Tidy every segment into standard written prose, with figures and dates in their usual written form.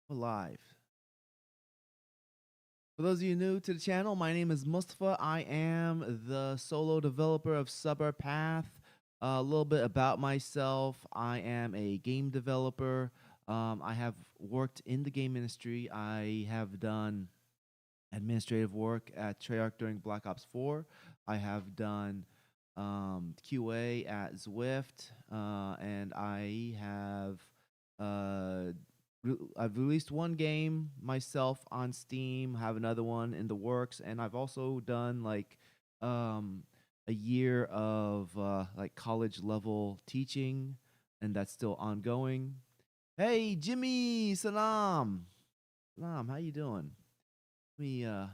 Live. For those of you new to the channel, my name is Mustafa. I am the solo developer of Sabr Path. A little bit about myself. I am a game developer. I have worked in the game industry. I have done administrative work at Treyarch during Black Ops 4. I have done QA at Zwift, and uh, I've released one game myself on Steam, have another one in the works, and I've also done like um, a year of like college level teaching, and that's still ongoing. Hey, Jimmy, salam, how you doing? We uh,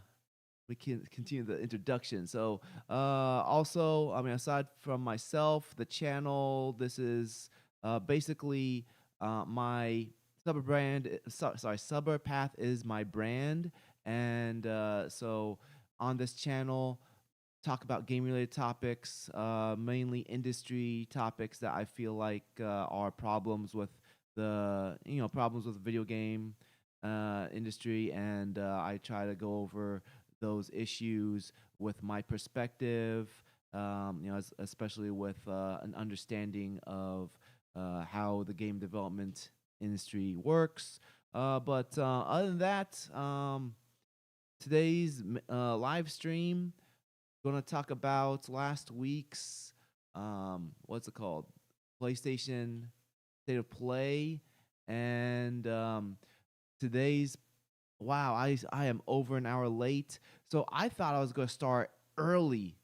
we can continue the introduction. So, also, I mean, aside from myself, the channel, this is basically my Subber brand. Sorry, Subber Path is my brand, and so on this channel, talk about game related topics, mainly industry topics that I feel like are problems with problems with video game industry, and I try to go over those issues with my perspective, especially with an understanding of how the game development industry works. But other than that, today's live stream going to talk about last week's what's it called, PlayStation State of Play, and today's wow, I am over an hour late. So I thought I was going to start early.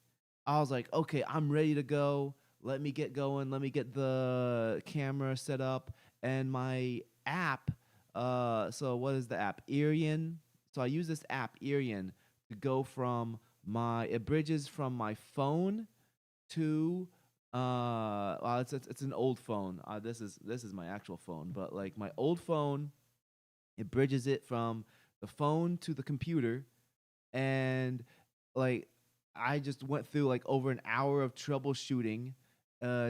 I was like, okay, I'm ready to go. Let me get going. Let me get the camera set up and my app. So what is the app? Irian. So I use this app Irian to go from it bridges from my phone to well, it's an old phone. This is my actual phone, but like my old phone, it bridges it from the phone to the computer, and like I just went through like over an hour of troubleshooting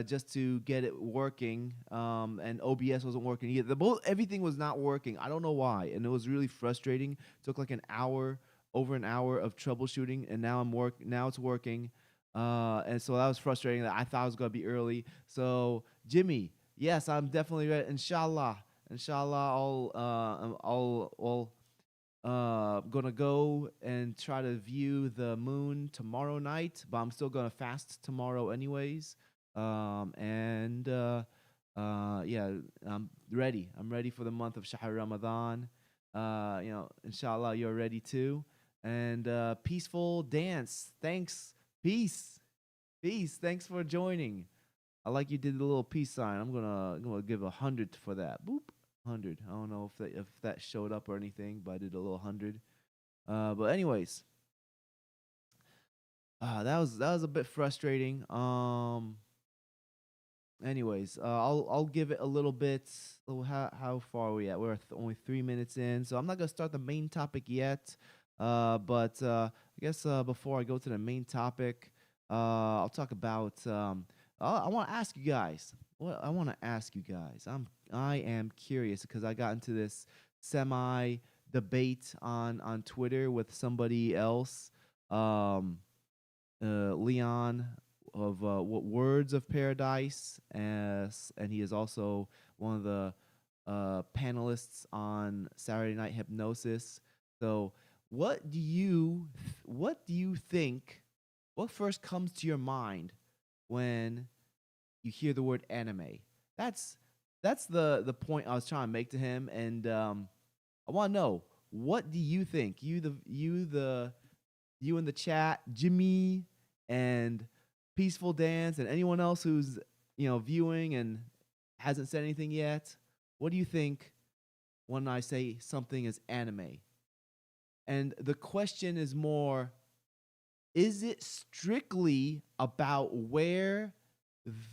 just to get it working. And OBS wasn't working either. Everything was not working. I don't know why, and it was really frustrating. It took like over an hour of troubleshooting, and now it's working. And so that was frustrating. That I thought I was gonna be early. So Jimmy, yes, I'm definitely ready. Inshallah, gonna go and try to view the moon tomorrow night, but I'm still gonna fast tomorrow anyways. And Yeah, I'm ready. I'm ready for the month of Shahr Ramadan. Inshallah, you're ready too. And peaceful dance. Thanks. Peace. Peace. Thanks for joining. I like you did the little peace sign. I'm gonna give 100 for that. Boop. 100. I don't know if that showed up or anything, but I did a little 100. But anyways, that was a bit frustrating. Anyways, I'll give it a little bit. Oh, how far are we at? We're only 3 minutes in, so I'm not gonna start the main topic yet. But I guess before I go to the main topic, I'll talk about. I want to ask you guys. What I want to ask you guys. I am curious because I got into this semi debate on Twitter with somebody else. Um, Leon of Words of Paradise, and he is also one of the panelists on Saturday Night Hypnosis. So, what do you think? What first comes to your mind when you hear the word anime? That's that's the point I was trying to make to him, and I want to know, what do you think? You in the chat, Jimmy and Peaceful Dance, and anyone else who's viewing and hasn't said anything yet. What do you think when I say something is anime? And the question is more: is it strictly about where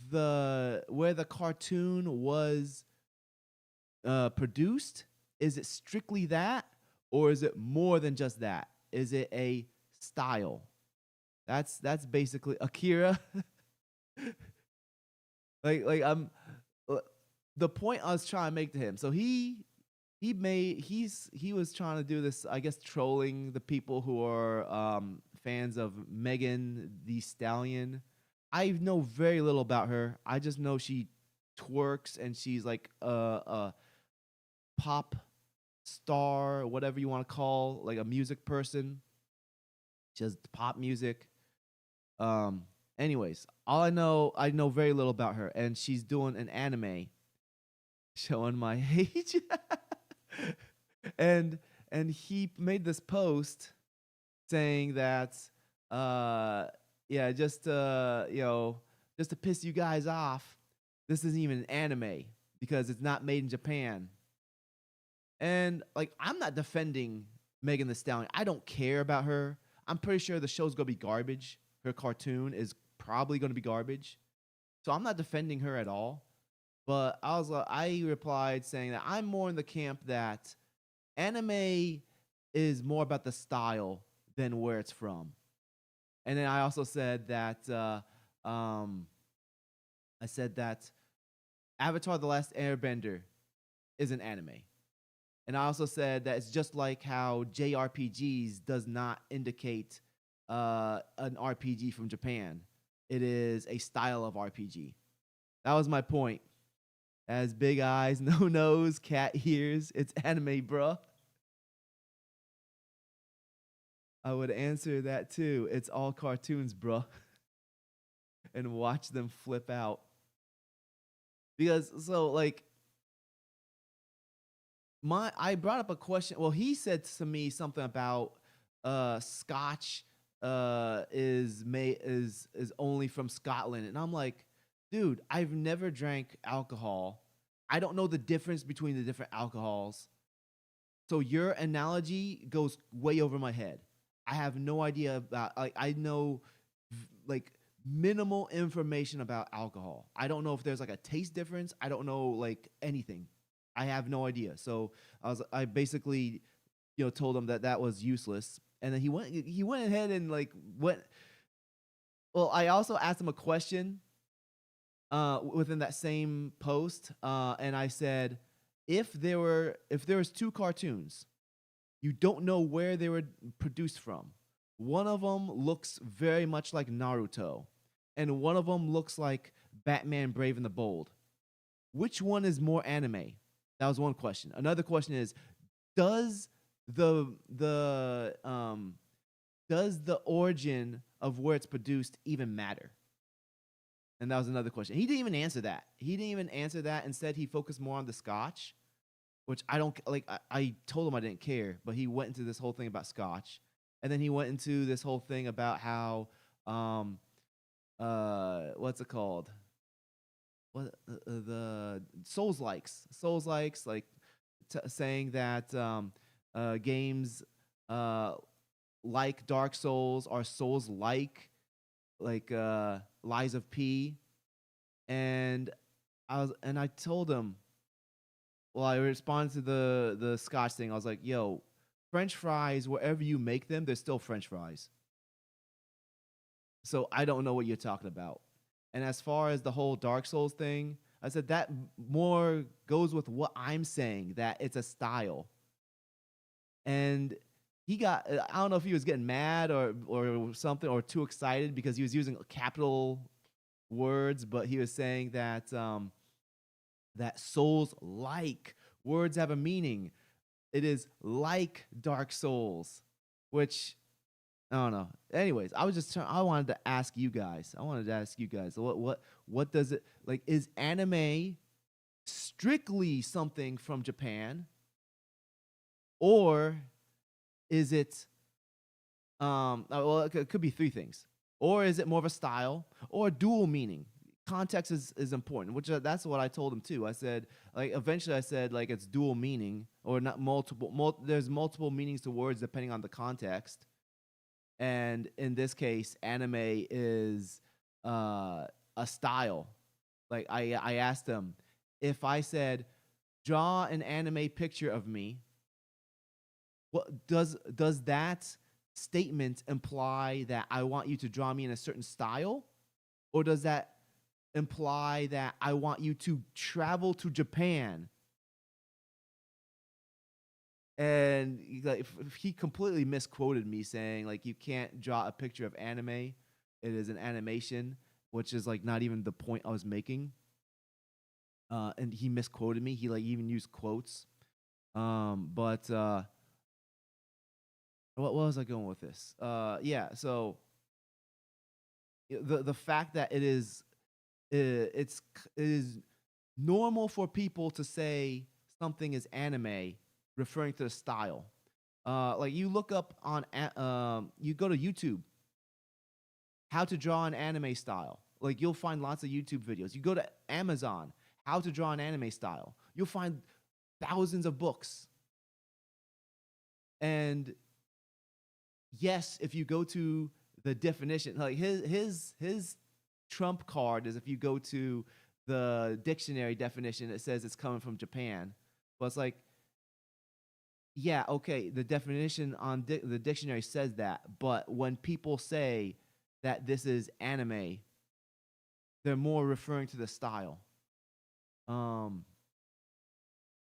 the cartoon was produced? Is it strictly that, or is it more than just that? Is it a style? That's basically Akira. like I'm uh, the point I was trying to make to him. So he was trying to do this, I guess, trolling the people who are fans of Megan the Stallion. I know very little about her. I just know she twerks and she's like a pop star, whatever you want to call, like a music person, just pop music. Um, anyways, all I know very little about her, and she's doing an anime showing my age. and and he made this post saying that uh yeah, just just to piss you guys off, this isn't even an anime because it's not made in Japan. And like, I'm not defending Megan the Stallion. I don't care about her. I'm pretty sure the show's gonna be garbage. Her cartoon is probably gonna be garbage. So I'm not defending her at all. But I replied saying that I'm more in the camp that anime is more about the style than where it's from. And then I also said that I said that Avatar: The Last Airbender is an anime. And I also said that it's just like how JRPGs does not indicate an RPG from Japan. It is a style of RPG. That was my point. Has big eyes, no nose, cat ears. It's anime, bruh. I would answer that too. It's all cartoons, bruh. And watch them flip out. Because so like I brought up a question. Well, he said to me something about scotch is only from Scotland. And I'm like, dude, I've never drank alcohol. I don't know the difference between the different alcohols. So your analogy goes way over my head. I have no idea about, like, I know like minimal information about alcohol. I don't know if there's like a taste difference. I don't know like anything. I have no idea. So I basically, told him that that was useless. And then he went ahead and like went. Well, I also asked him a question within that same post, and I said, if there was two cartoons, you don't know where they were produced from. One of them looks very much like Naruto, and one of them looks like Batman Brave and the Bold. Which one is more anime? That was one question. Another question is, does does the origin of where it's produced even matter? And that was another question. He didn't even answer that. He didn't even answer that. Instead, he focused more on the scotch, which I don't like. I told him I didn't care, but he went into this whole thing about scotch, and then he went into this whole thing about how what's it called? What the Souls likes like saying that games like Dark Souls are Souls like Lies of P. And I told him, well, I responded to the Scotch thing. I was like, yo, French fries, wherever you make them, they're still French fries. So I don't know what you're talking about. And as far as the whole Dark Souls thing, I said that more goes with what I'm saying, that it's a style. And he got, I don't know if he was getting mad or something, or too excited because he was using capital words, but he was saying that that Souls like words have a meaning. It is like Dark Souls, which I don't know. Anyways, I wanted to ask you guys. What does it like? Is anime strictly something from Japan, or is it well, it could be three things. Or is it more of a style or dual meaning? Context is important, which that's what I told him too. I said, like, eventually I said, like, it's dual meaning or not multiple. There's multiple meanings to words depending on the context. And in this case, anime is a style. Like, I asked him, if I said, draw an anime picture of me, what does that statement imply that I want you to draw me in a certain style? Or does that imply that I want you to travel to Japan And he completely misquoted me saying like you can't draw a picture of anime. It is an animation, which is like not even the point I was making. And he misquoted me. He like even used quotes. But what was I going with this? Yeah. So the fact that it is normal for people to say something is anime, referring to the style. Like you look up on you go to YouTube, how to draw an anime style. Like you'll find lots of YouTube videos. You go to Amazon, how to draw an anime style. You'll find thousands of books. And yes, if you go to the definition, like his trump card is if you go to the dictionary definition, it says it's coming from Japan. But it's like, yeah, okay, the definition on the dictionary says that, but when people say that this is anime, they're more referring to the style. Um,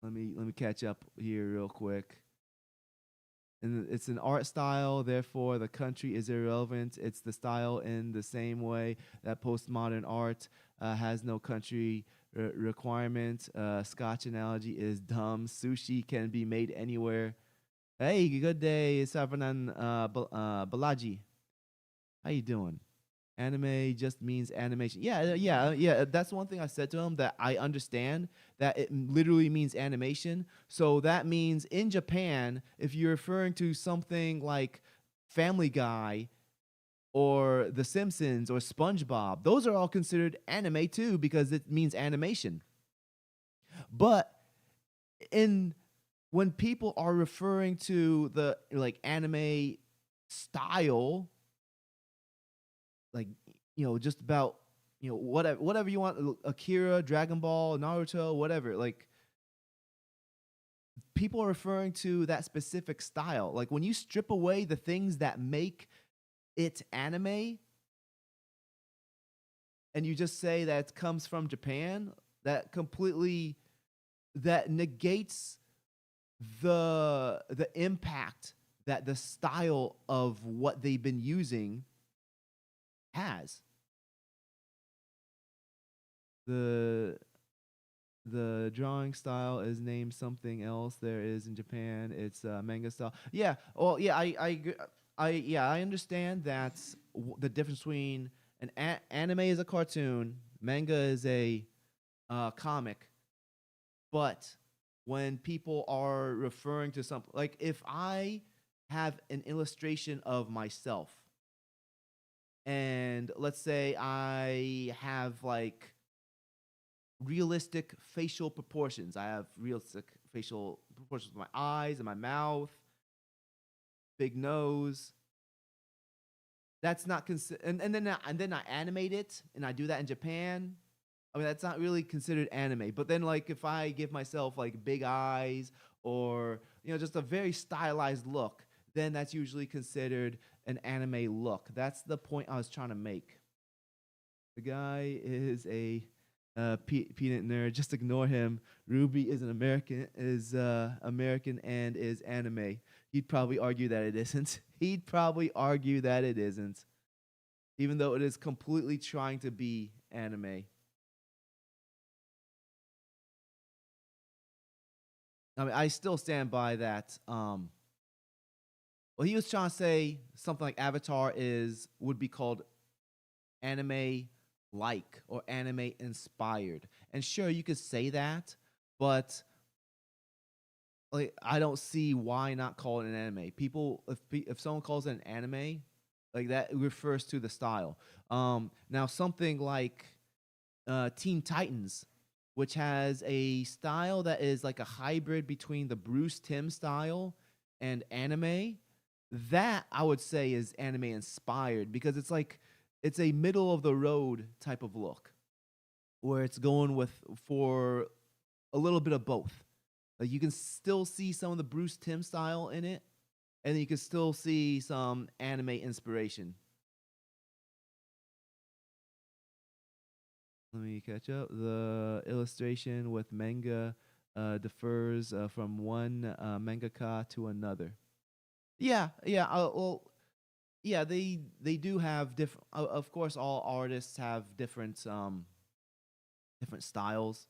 let me catch up here real quick. And it's an art style, therefore the country is irrelevant. It's the style in the same way that postmodern art has no country requirement. Scotch analogy is dumb. Sushi can be made anywhere. Hey, good day, Sarvanan Balaji. How you doing? Anime just means animation. Yeah. That's one thing I said to him, that I understand that it literally means animation. So that means in Japan, if you're referring to something like Family Guy or The Simpsons or SpongeBob, those are all considered anime too because it means animation. But in when people are referring to the like anime style, like just about whatever you want, Akira, Dragon Ball, Naruto, whatever, like people are referring to that specific style. Like when you strip away the things that make it anime and you just say that it comes from Japan, that negates the impact that the style of what they've been using has. The the drawing style is named something else there is in Japan. It's manga style. Yeah. Well, yeah. I understand that the difference between an anime is a cartoon, manga is a comic. But when people are referring to something, like if I have an illustration of myself, and let's say I have like realistic facial proportions. I have realistic facial proportions with my eyes and my mouth, big nose. That's not and then I animate it and I do that in Japan. I mean, that's not really considered anime. But then like if I give myself like big eyes or just a very stylized look, then that's usually considered an anime look. That's the point I was trying to make. The guy is a peanut nerd. Just ignore him. Ruby is American and is anime. He'd probably argue that it isn't. He'd probably argue that it isn't, even though it is completely trying to be anime. I mean, I still stand by that. Well, he was trying to say something like Avatar would be called anime like or anime inspired. And sure, you could say that, but like I don't see why not call it an anime. People, if someone calls it an anime, like that refers to the style. Now something like Teen Titans, which has a style that is like a hybrid between the Bruce Timm style and anime, that I would say is anime inspired because it's a middle of the road type of look where it's going with for a little bit of both. Like you can still see some of the Bruce Timm style in it, and then you can still see some anime inspiration. Let me catch up. The illustration with manga differs from one mangaka to another. Yeah, yeah. Well, yeah. They do have different. Of course, all artists have different styles.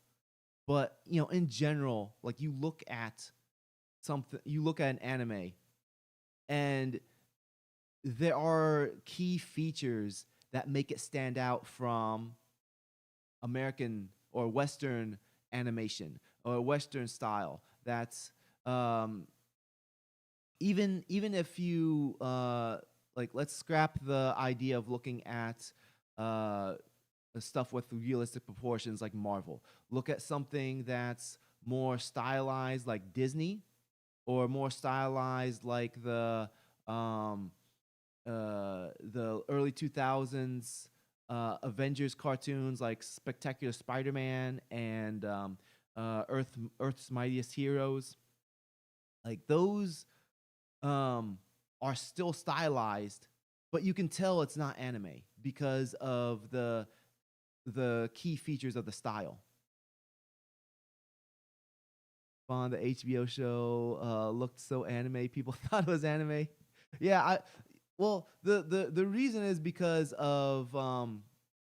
But in general, like you look at an anime, and there are key features that make it stand out from American or Western animation or Western style. That's um, even if you like, let's scrap the idea of looking at uh, stuff with realistic proportions like Marvel. Look at something that's more stylized like Disney, or more stylized like um, the early 2000s Avengers cartoons like Spectacular Spider-Man and Earth's Mightiest Heroes. Like those are still stylized, but you can tell it's not anime because of the key features of the style. On the HBO show looked so anime. People thought it was anime. Yeah, well, the reason is because of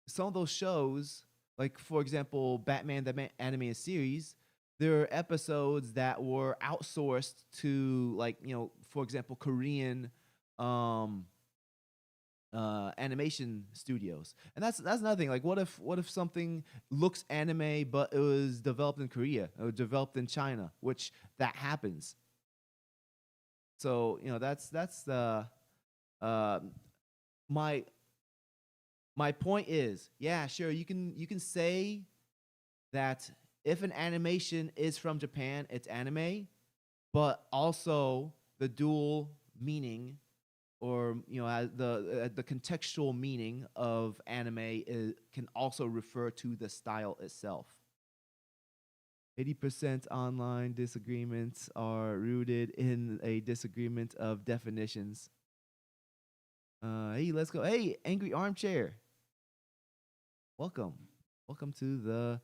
some of those shows, like for example, Batman the animated series. There are episodes that were outsourced to, like, for example, Korean um, animation studios, and that's another thing. Like, what if something looks anime but it was developed in Korea or developed in China, which that happens. So that's the uh, my my point is, yeah, sure, you can say that if an animation is from Japan, it's anime, but also the dual meaning, or the contextual meaning of anime can also refer to the style itself. 80% online disagreements are rooted in a disagreement of definitions. Hey, let's go. Hey, Angry Armchair. Welcome. Welcome to the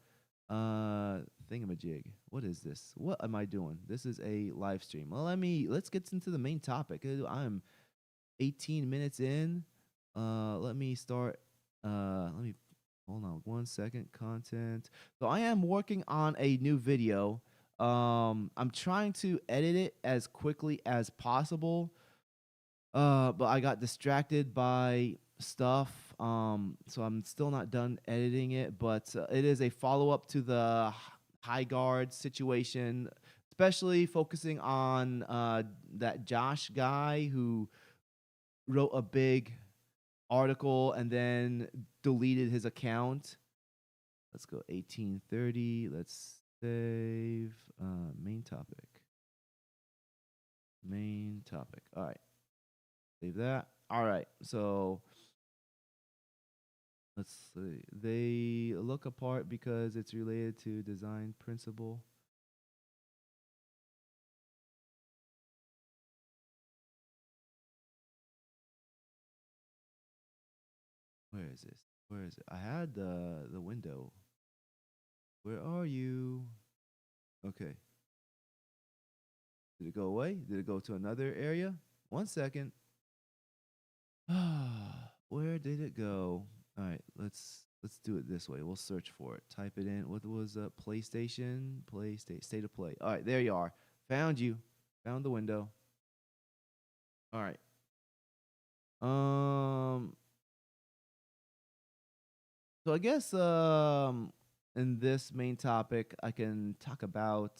thingamajig. What is this? What am I doing? This is a live stream. Well, let's get into the main topic. I'm 18 minutes in. Let me start. Let me hold on 1 second. Content. So I am working on a new video. I'm trying to edit it as quickly as possible. But I got distracted by stuff. So I'm still not done editing it, but it is a follow up to the high guard situation, especially focusing on that Josh guy who wrote a big article and then deleted his account. Let's go 1830. Let's save main topic. Main topic. All right. Save that. All right. So let's see. They look apart because it's related to design principle. Where is this? Where is it? I had the window. Where are you? Okay. Did it go away? Did it go to another area? 1 second. Where did it go? All right, let's do it this way. We'll search for it. Type it in. What was PlayStation? State of play. All right, there you are. Found you. Found the window. All right. So I guess in this main topic I can talk about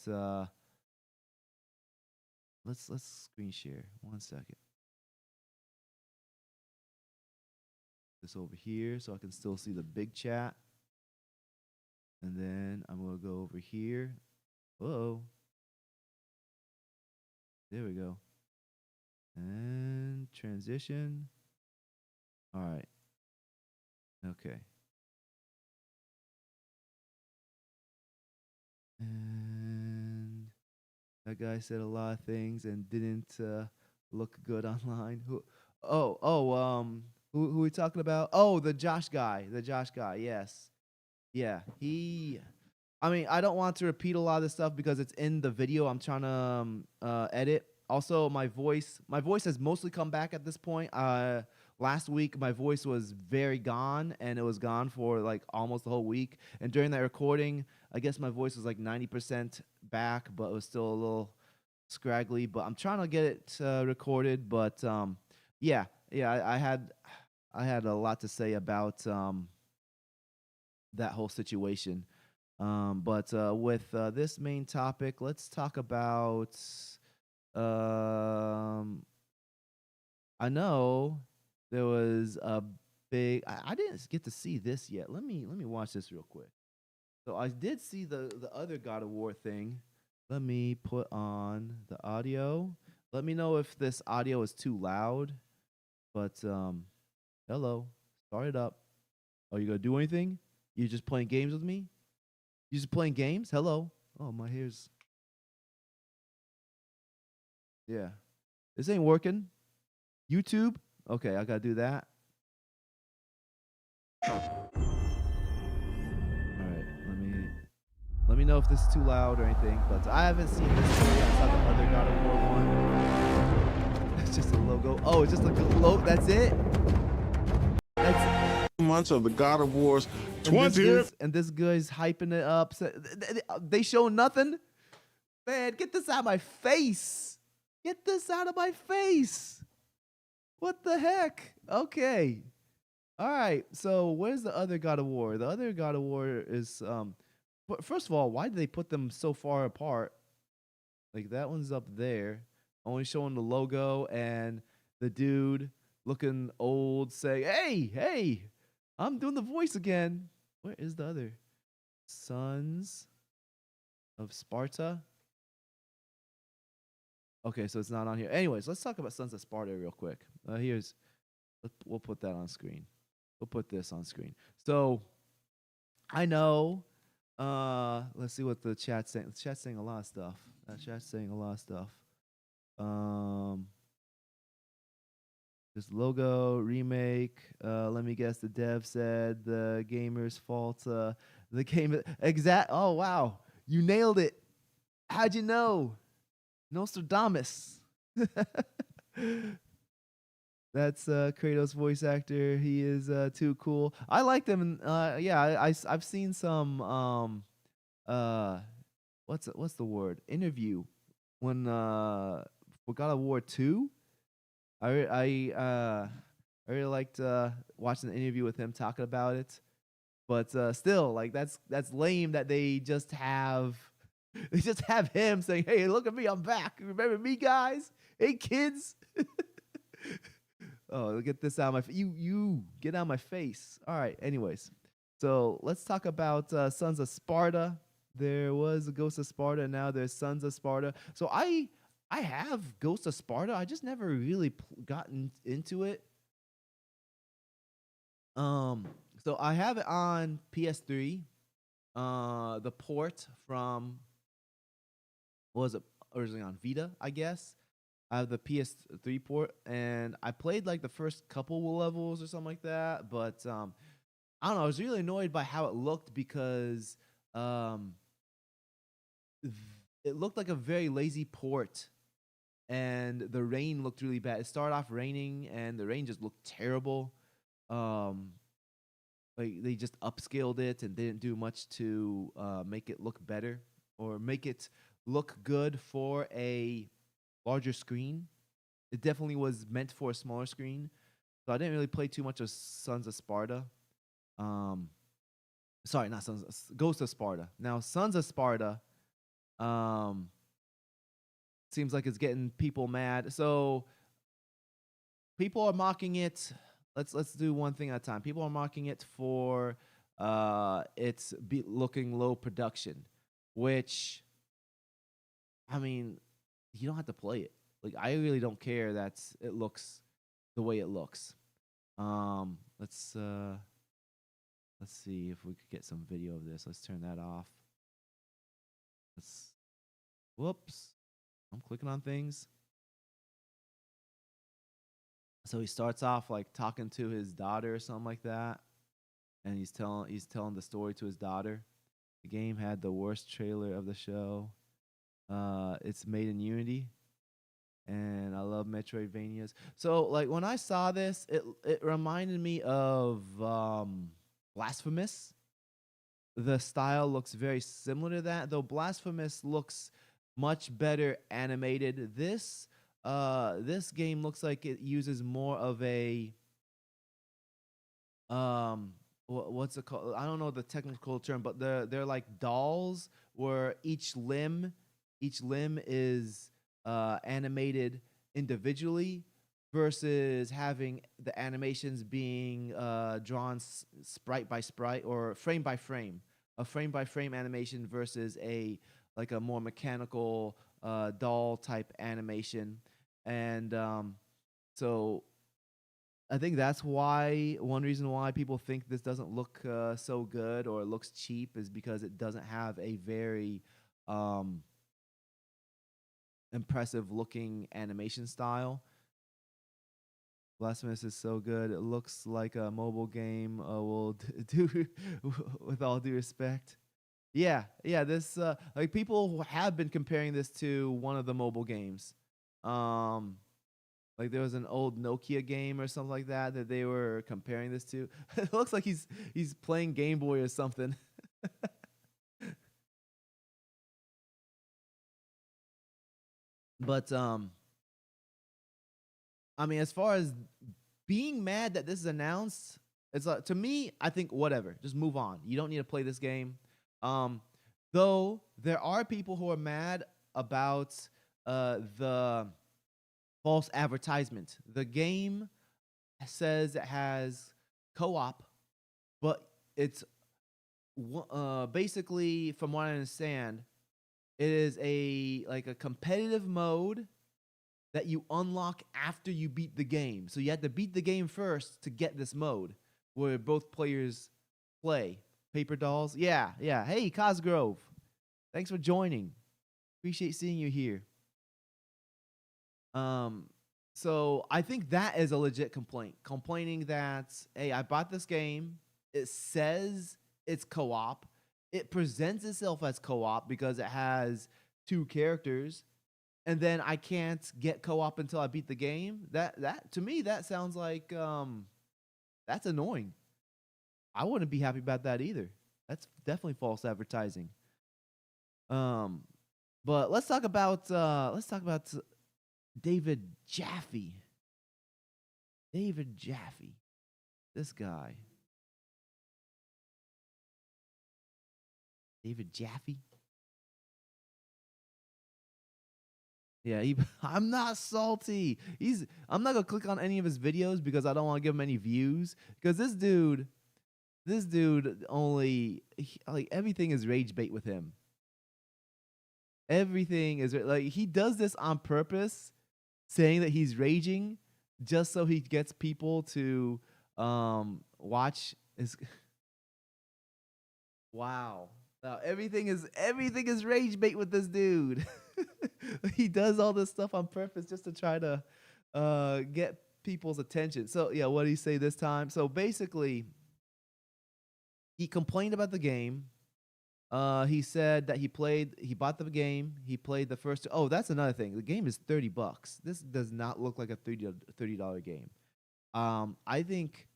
let's screen share. 1 second. This over here so I can still see the big chat. And then I'm gonna go over here. Whoa. There we go. And transition. All right. Okay. And that guy said a lot of things and didn't look good online. Who we talking about? Oh, the Josh guy. The Josh guy. Yes. Yeah. I mean, I don't want to repeat a lot of this stuff because it's in the video I'm trying to edit. Also, my voice has mostly come back at this point. Last week my voice was very gone, and it was gone for like almost the whole week. And during that recording, I guess my voice was like 90% back, but it was still a little scraggly. But I'm trying to get it recorded. But yeah, yeah, I had a lot to say about that whole situation. But with this main topic, let's talk about. Um, I know there was a big. I didn't get to see this yet. Let me watch this real quick. So I did see the other God of War thing. Let me put on the audio. Let me know if this audio is too loud. But hello, start it up. Are you gonna do anything? You just playing games with me? You just playing games? Hello. Oh, my hair's. Yeah. This ain't working. YouTube? Okay, I gotta do that. All right, let me know if this is too loud or anything. But I haven't seen this story. I saw the other God of War one. It's just a logo. Oh, it's just a logo. That's it. That's months of the God of War's and 20th. and this guy's hyping it up. So they show nothing. Man, get this out of my face. Get this out of my face. What the heck? Okay. All right. So where's the other God of War? The other God of War is but first of all, why did they put them so far apart? Like that one's up there, only showing the logo and the dude looking old saying, "Hey, hey, I'm doing the voice again." Where is the other? Sons of Sparta? Okay, so it's not on here. Anyways, let's talk about Sons of Sparta real quick. We'll put that on screen. We'll put this on screen. So I know. Let's see what the chat's saying. The chat's saying a lot of stuff. Chat's saying a lot of stuff. Um, this logo remake. Let me guess. The dev said the gamer's fault. The game exact. Oh wow, you nailed it. How'd you know? Nostradamus. That's Kratos' voice actor. He is too cool. I like them. Yeah, I've seen some uh what's the word? Interview when for God of War 2. I really liked watching the interview with him talking about it. But still, like that's lame that they just have they just have him saying, "Hey, look at me, I'm back. Remember me, guys? Hey, kids." Oh, get this out of my you get out of my face. All right. Anyways, so let's talk about Sons of Sparta. There was a Ghost of Sparta, and now there's Sons of Sparta. So I have Ghost of Sparta. I just never really gotten into it. Um, so I have it on PS3. The port from what was it originally on Vita, I guess. I have the PS3 port, and I played like the first couple levels or something like that. But I don't know. I was really annoyed by how it looked because um, it looked like a very lazy port, and the rain looked really bad. It started off raining, and the rain just looked terrible. Um, like they just upscaled it and didn't do much to make it look better or make it look good for a larger screen. It definitely was meant for a smaller screen. So I didn't really play too much of Sons of Sparta. Um, sorry, not Ghost of Sparta. Now Sons of Sparta um, seems like it's getting people mad. So people are mocking it. Let's do one thing at a time. People are mocking it for its looking low production, which I mean, you don't have to play it. Like I really don't care that it looks the way it looks. Um, let's uh let's see if we could get some video of this. Let's turn that off. Let's whoops. I'm clicking on things. So he starts off like talking to his daughter or something like that. And he's telling the story to his daughter. The game had the worst trailer of the show. It's made in Unity, and I love Metroidvanias. So like when I saw this, it reminded me of Blasphemous. The style looks very similar to that, though Blasphemous looks much better animated. This game looks like it uses more of a what's it called? I don't know the technical term, but they're like dolls where each limb is animated individually versus having the animations being drawn sprite by sprite or frame by frame, a frame by frame animation versus a like a more mechanical doll type animation. And so I think that's why one reason why people think this doesn't look so good or it looks cheap is because it doesn't have a very um, impressive looking animation style. Blasphemous is so good. It looks like a mobile game. Will do with all due respect. Yeah, yeah. This like people have been comparing this to one of the mobile games. Um, like there was an old Nokia game or something like that that they were comparing this to. It looks like he's playing Game Boy or something. But I mean, as far as being mad that this is announced, it's like to me, I think whatever, just move on. You don't need to play this game. Um, though there are people who are mad about the false advertisement. The game says it has co-op, but it's basically, from what I understand, it is a like a competitive mode that you unlock after you beat the game. So you have to beat the game first to get this mode where both players play. Paper dolls, yeah, yeah. Hey, Cosgrove, thanks for joining. Appreciate seeing you here. Um, so I think that is a legit complaint. Complaining that, hey, I bought this game. It says it's co-op. It presents itself as co-op because it has two characters, and then I can't get co-op until I beat the game. That to me that sounds like that's annoying. I wouldn't be happy about that either. That's definitely false advertising. Um, but let's talk about David Jaffe. David Jaffe. This guy. David Jaffe. Yeah, I'm not salty. I'm not gonna click on any of his videos because I don't want to give him any views. Because this dude only like everything is rage bait with him. Everything is like he does this on purpose, saying that he's raging just so he gets people to watch his. Wow. Everything is rage bait with this dude. He does all this stuff on purpose just to try to get people's attention. So yeah, what did he say this time? So basically, he complained about the game. He said that he bought the game, he played the first. Oh, that's another thing. The game is $30. This does not look like a $30 game. I think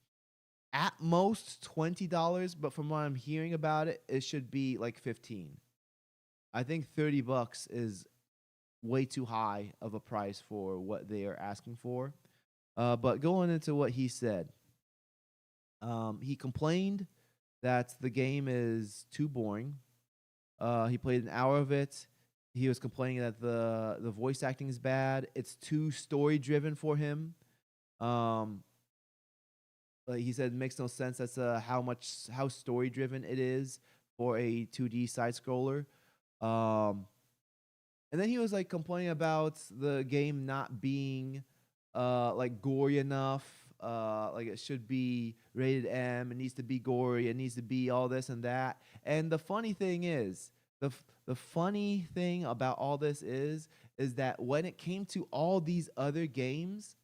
at most $20, but from what I'm hearing about it, it should be like 15. I think $30 is way too high of a price for what they are asking for. But going into what he said, he complained that the game is too boring. He played an hour of it. He was complaining that the voice acting is bad. It's too story driven for him. Um, like he said, it makes no sense. That's how story driven it is for a 2D side scroller. Um, and then he was like complaining about the game not being like gory enough. Like it should be rated M. It needs to be gory. It needs to be all this and that. And the funny thing is, the funny thing about all this is that when it came to all these other games,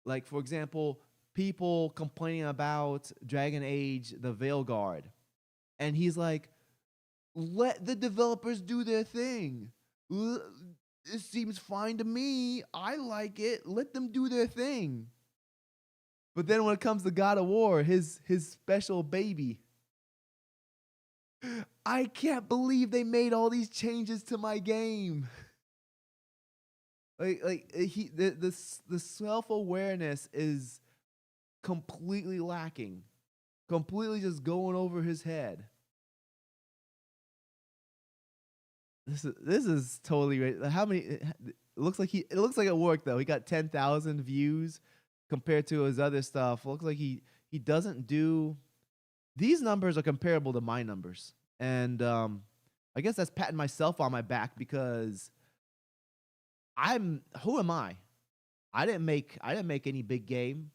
like for example, people complaining about Dragon Age, the Veil Guard, and he's like, Let the developers do their thing. It seems fine to me. I like it. Let them do their thing. But then when it comes to God of War, his special baby, I can't believe they made all these changes to my game. The self-awareness is completely lacking. Completely just going over his head. This is totally right. How many? It looks like it worked though. He got 10,000 views compared to his other stuff. Looks like he doesn't do. These numbers are comparable to my numbers, and I guess that's patting myself on my back because who am I? I didn't make any big game,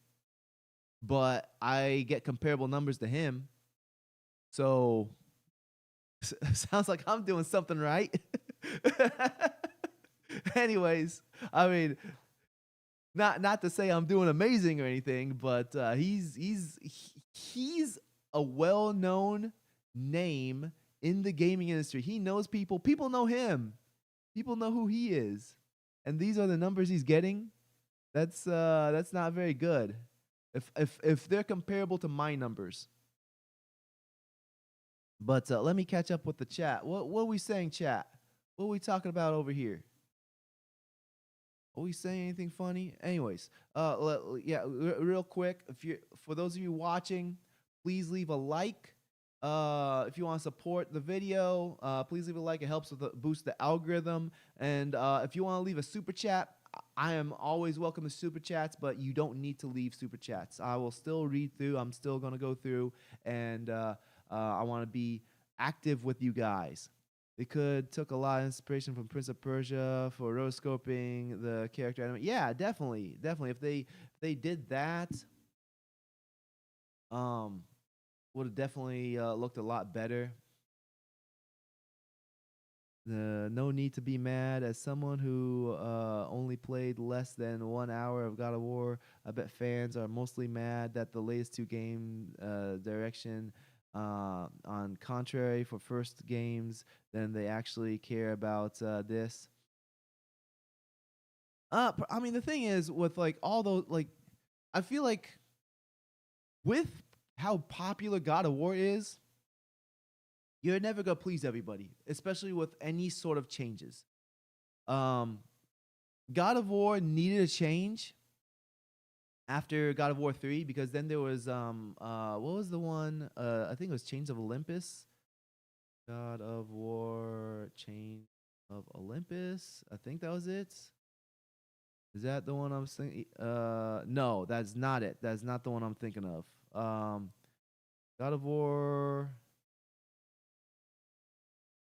but I get comparable numbers to him. So sounds like I'm doing something right. Anyways, I mean, not to say I'm doing amazing or anything, but he's a well-known name in the gaming industry. He knows people. People know him. People know who he is. And these are the numbers he's getting. That's not very good. If they're comparable to my numbers. But let me catch up with the chat. What are we saying, chat? What are we talking about over here? Are we saying anything funny? Anyways, real quick, for those of you watching, please leave a like. If you want to support the video, please leave a like. It helps with boost the algorithm. And if you want to leave a super chat, I am always welcome to super chats, but you don't need to leave super chats. I will still read through. I'm still gonna go through, and I want to be active with you guys. They took a lot of inspiration from Prince of Persia for rotoscoping the character anime. Yeah, definitely. If they did that, would have definitely looked a lot better. No need to be mad. As someone who only played less than 1 hour of God of War, I bet fans are mostly mad that the latest two game direction on contrary for first games than they actually care about this. I mean, the thing is with like all those I feel like with how popular God of War is, you're never gonna please everybody, especially with any sort of changes. Um, God of War needed a change after God of War 3 because then there was what was the one? I think it was Chains of Olympus. God of War Chains of Olympus. I think that was it. Is that the one I'm thinking? No, that's not it. That's not the one I'm thinking of. God of War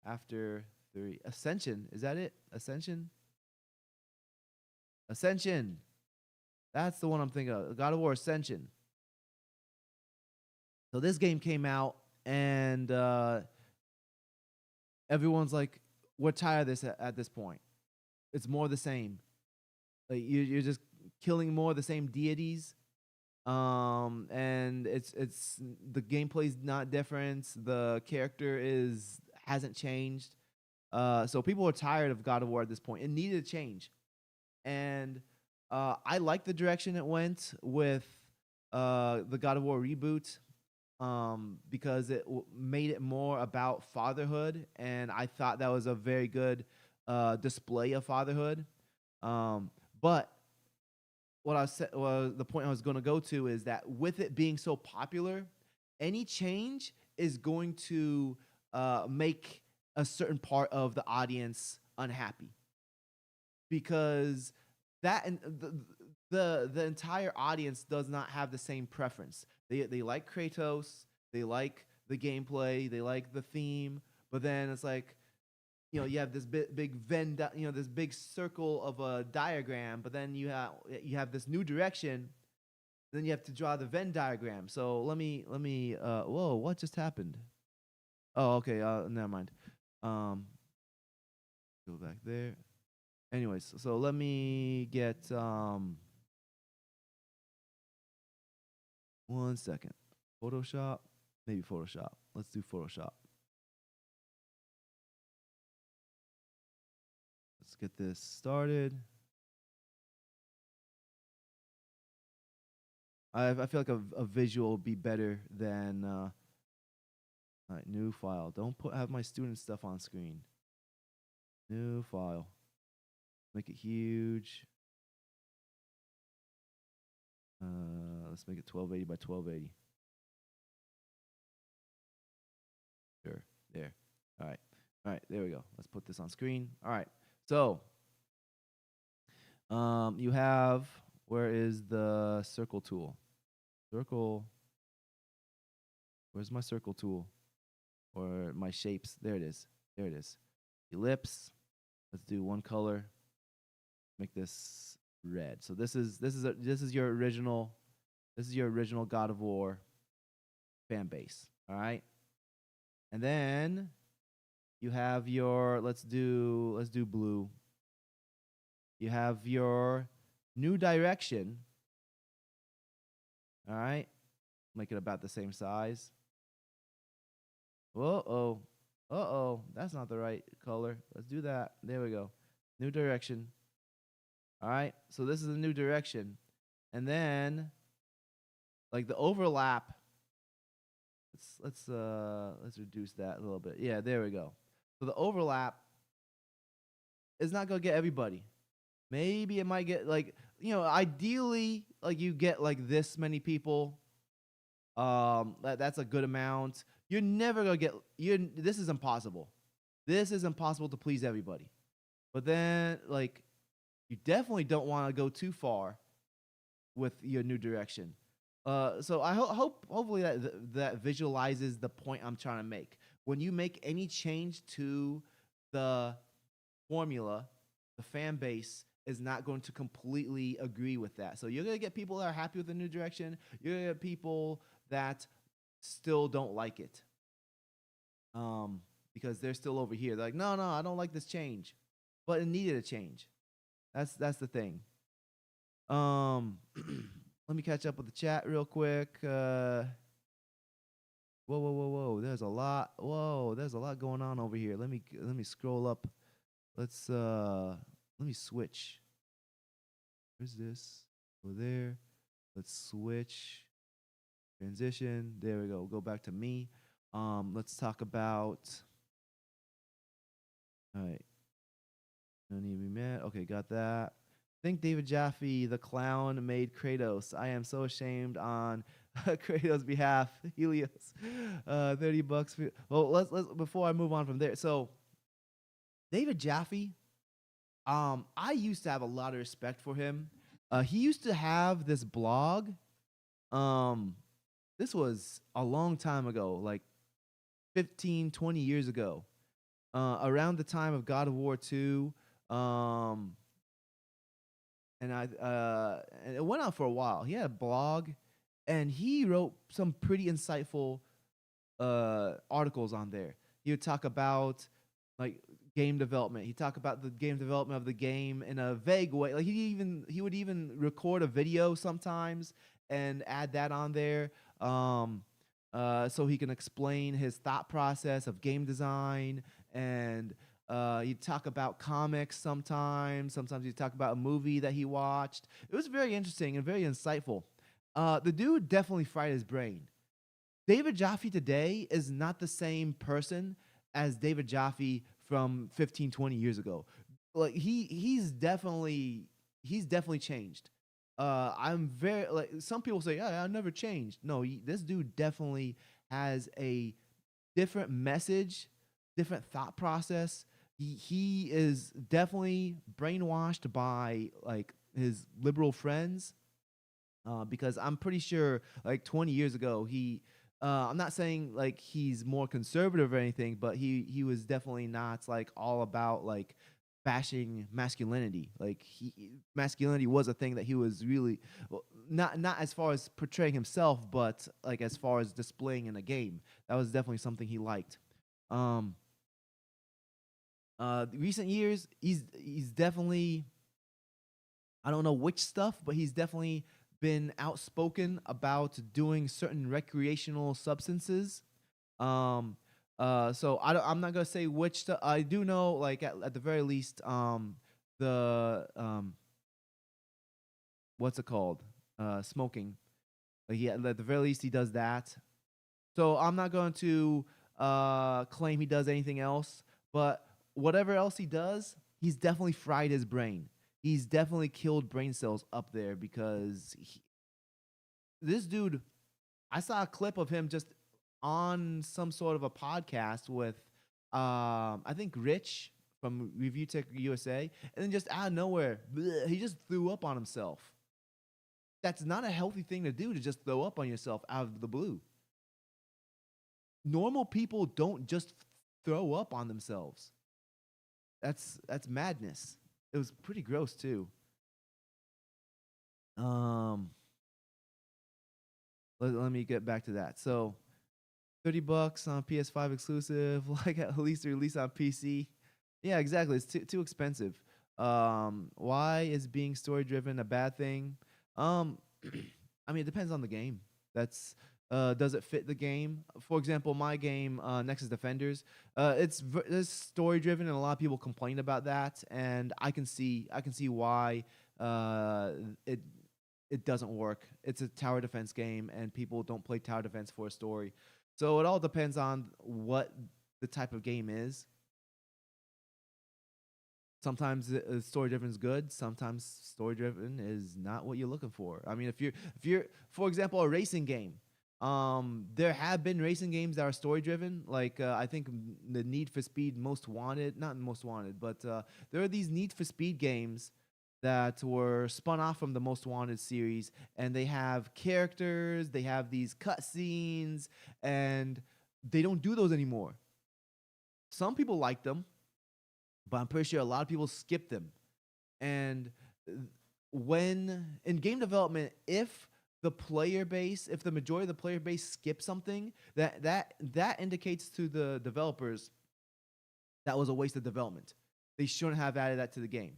after 3. Ascension. Is that it? Ascension? Ascension. That's the one I'm thinking of. God of War Ascension. So this game came out, and everyone's like, "We're tired of this at this point. It's more the same. Like you're just killing more of the same deities, and it's the gameplay's not different. The character hasn't changed. So people are tired of God of War at this point. It needed a change, and I like the direction it went with the God of War reboot, because it made it more about fatherhood, and I thought that was a very good display of fatherhood. But what I said, the point I was going to go to is that with it being so popular, any change is going to make a certain part of the audience unhappy because that and the entire audience does not have the same preference. They like Kratos, they like the gameplay, they like the theme, but then it's like, you have this big Venn, this big circle of a diagram, but then you have this new direction. Then you have to draw the Venn diagram. So let me. Whoa, what just happened? Oh, okay. Never mind. Go back there. Anyways, so let me get 1 second. Photoshop, maybe Photoshop. Let's do Photoshop. let's get this started. I feel like a visual would be better than all right, new file. Don't have my student stuff on screen. New file. Make it huge. Let's make it 1280 by 1280. Sure. There. All right. All right. There we go. Let's put this on screen. All right. So, you have, where is the circle tool? Circle. Where's my circle tool? Or my shapes? There it is. There it is. Ellipse. Let's do one color. Make this red. So this is your original God of War fan base. All right. And then you have your let's do blue. You have your new direction. All right. Make it about the same size. Uh-oh. Uh-oh. That's not the right color. Let's do that. There we go. New direction. All right. So this is a new direction. And then like the overlap, let's reduce that a little bit. Yeah, there we go. So the overlap is not going to get everybody. Maybe it might get like, ideally like you get like this many people. That's a good amount. You're never going to get this is impossible. This is impossible to please everybody. But then like you definitely don't want to go too far with your new direction. So I hopefully that visualizes the point I'm trying to make. When you make any change to the formula, the fan base is not going to completely agree with that. So you're going to get people that are happy with the new direction. You're going to get people that still don't like it. Because they're still over here. They're like, no, I don't like this change. But it needed a change. That's the thing. Let me catch up with the chat real quick. Whoa. There's a lot. Whoa, there's a lot going on over here. Let me scroll up. Let me switch. Where's this? Over there. Let's switch. Transition. There we go. Go back to me. Let's talk about. All right. No need to be mad. Okay, got that. I think David Jaffe, the clown, made Kratos. I am so ashamed on Kratos' behalf. Helios, $30. Well, let's before I move on from there. So, David Jaffe, I used to have a lot of respect for him. He used to have this blog. This was a long time ago, like 15, 20 years ago, around the time of God of War 2. And it went on for a while. He had a blog, and he wrote some pretty insightful articles on there. He would talk about like game development. He'd talk about the game development of the game in a vague way. Like he would even record a video sometimes and add that on there, so he can explain his thought process of game design. And he'd talk about comics sometimes. Sometimes he'd talk about a movie that he watched. It was very interesting and very insightful. The dude definitely fried his brain. David Jaffe today is not the same person as David Jaffe from 15, 20 years ago. Like he's definitely changed. I'm very like some people say, yeah, I never changed. No, this dude definitely has a different message, different thought process. He is definitely brainwashed by like his liberal friends, because I'm pretty sure like 20 years ago I'm not saying like he's more conservative or anything, but he was definitely not like all about like bashing masculinity. Like masculinity was a thing that he was really not as far as portraying himself, but like as far as displaying in a game. That was definitely something he liked. Recent years, he's definitely, I don't know which stuff, but he's definitely been outspoken about doing certain recreational substances. So I'm not gonna say which. I do know, like at the very least, the what's it called? Smoking. Like at the very least, he does that. So I'm not going to claim he does anything else, but whatever else he does, he's definitely fried his brain. He's definitely killed brain cells up there because this dude, I saw a clip of him just on some sort of a podcast with, I think Rich from Review Tech USA, and then just out of nowhere, bleh, he just threw up on himself. That's not a healthy thing to do, to just throw up on yourself out of the blue. Normal people don't just throw up on themselves. That's madness. It was pretty gross too. Um, let me get back to that. So, $30 on PS5 exclusive, like at least release on PC. Yeah, exactly. It's too expensive. Why is being story driven a bad thing? Um, I mean, it depends on the game. That's does it fit the game? For example, my game, Nexus Defenders, it's story driven, and a lot of people complain about that, and I can see why uh, it it doesn't work. It's a tower defense game, and people don't play tower defense for a story. So it all depends on what the type of game is. Sometimes story driven is good. Sometimes story driven is not what you're looking for. I mean, if you're for example a racing game, there have been racing games that are story driven. Like I think the Need for Speed Most Wanted, not Most Wanted, but there are these Need for Speed games that were spun off from the Most Wanted series, and they have characters, they have these cutscenes, and they don't do those anymore. Some people like them, but I'm pretty sure a lot of people skip them. And when in game development, if if the majority of the player base skips something, that indicates to the developers that was a waste of development. They shouldn't have added that to the game.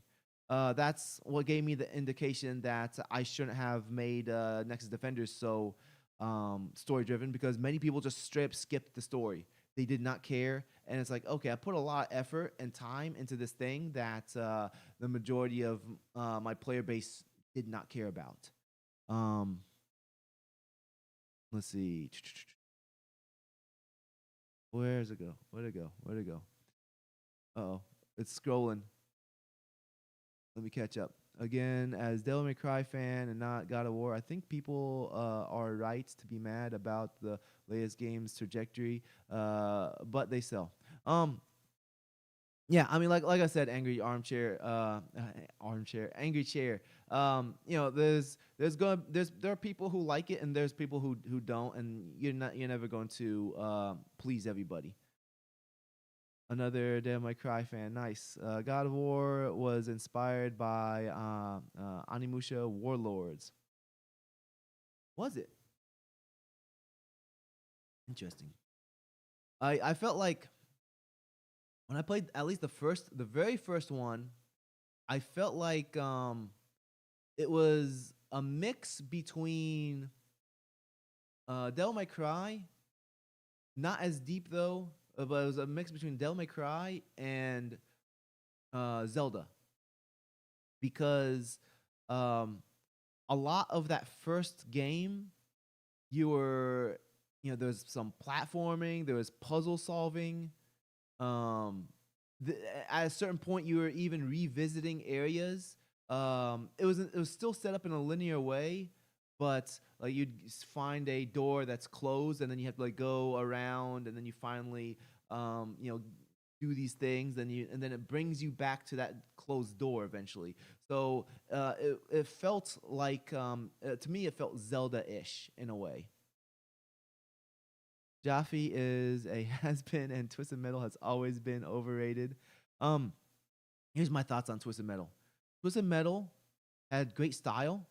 That's what gave me the indication that I shouldn't have made Nexus Defenders so story driven, because many people just straight up skipped the story. They did not care, and it's like, okay, I put a lot of effort and time into this thing that the majority of my player base did not care about. Um, let's see, where's it go? Where'd it go? Where'd it go? Oh, it's scrolling. Let me catch up. Again, as Devil May Cry fan and not God of War, I think people are right to be mad about the latest game's trajectory, but they sell. Yeah, I mean, like I said, angry armchair, armchair, angry chair. There are people who like it, and there's people who don't, and you're never going to please everybody. Another Devil May Cry fan. Nice. God of War was inspired by Animusha Warlords. Was it? Interesting. I felt like when I played at least the very first one, I felt like it was a mix between Devil May Cry, not as deep though, but it was a mix between Devil May Cry and Zelda, because um, a lot of that first game, you were, there was some platforming, there was puzzle solving. Um, at a certain point, you were even revisiting areas. It was still set up in a linear way, but like you'd find a door that's closed, and then you have to like go around, and then you finally, do these things, and then it brings you back to that closed door eventually. So it felt like to me it felt Zelda-ish in a way. Jaffe is a has been, and Twisted Metal has always been overrated. Um, Here's my thoughts on Twisted Metal. Twisted Metal had great style,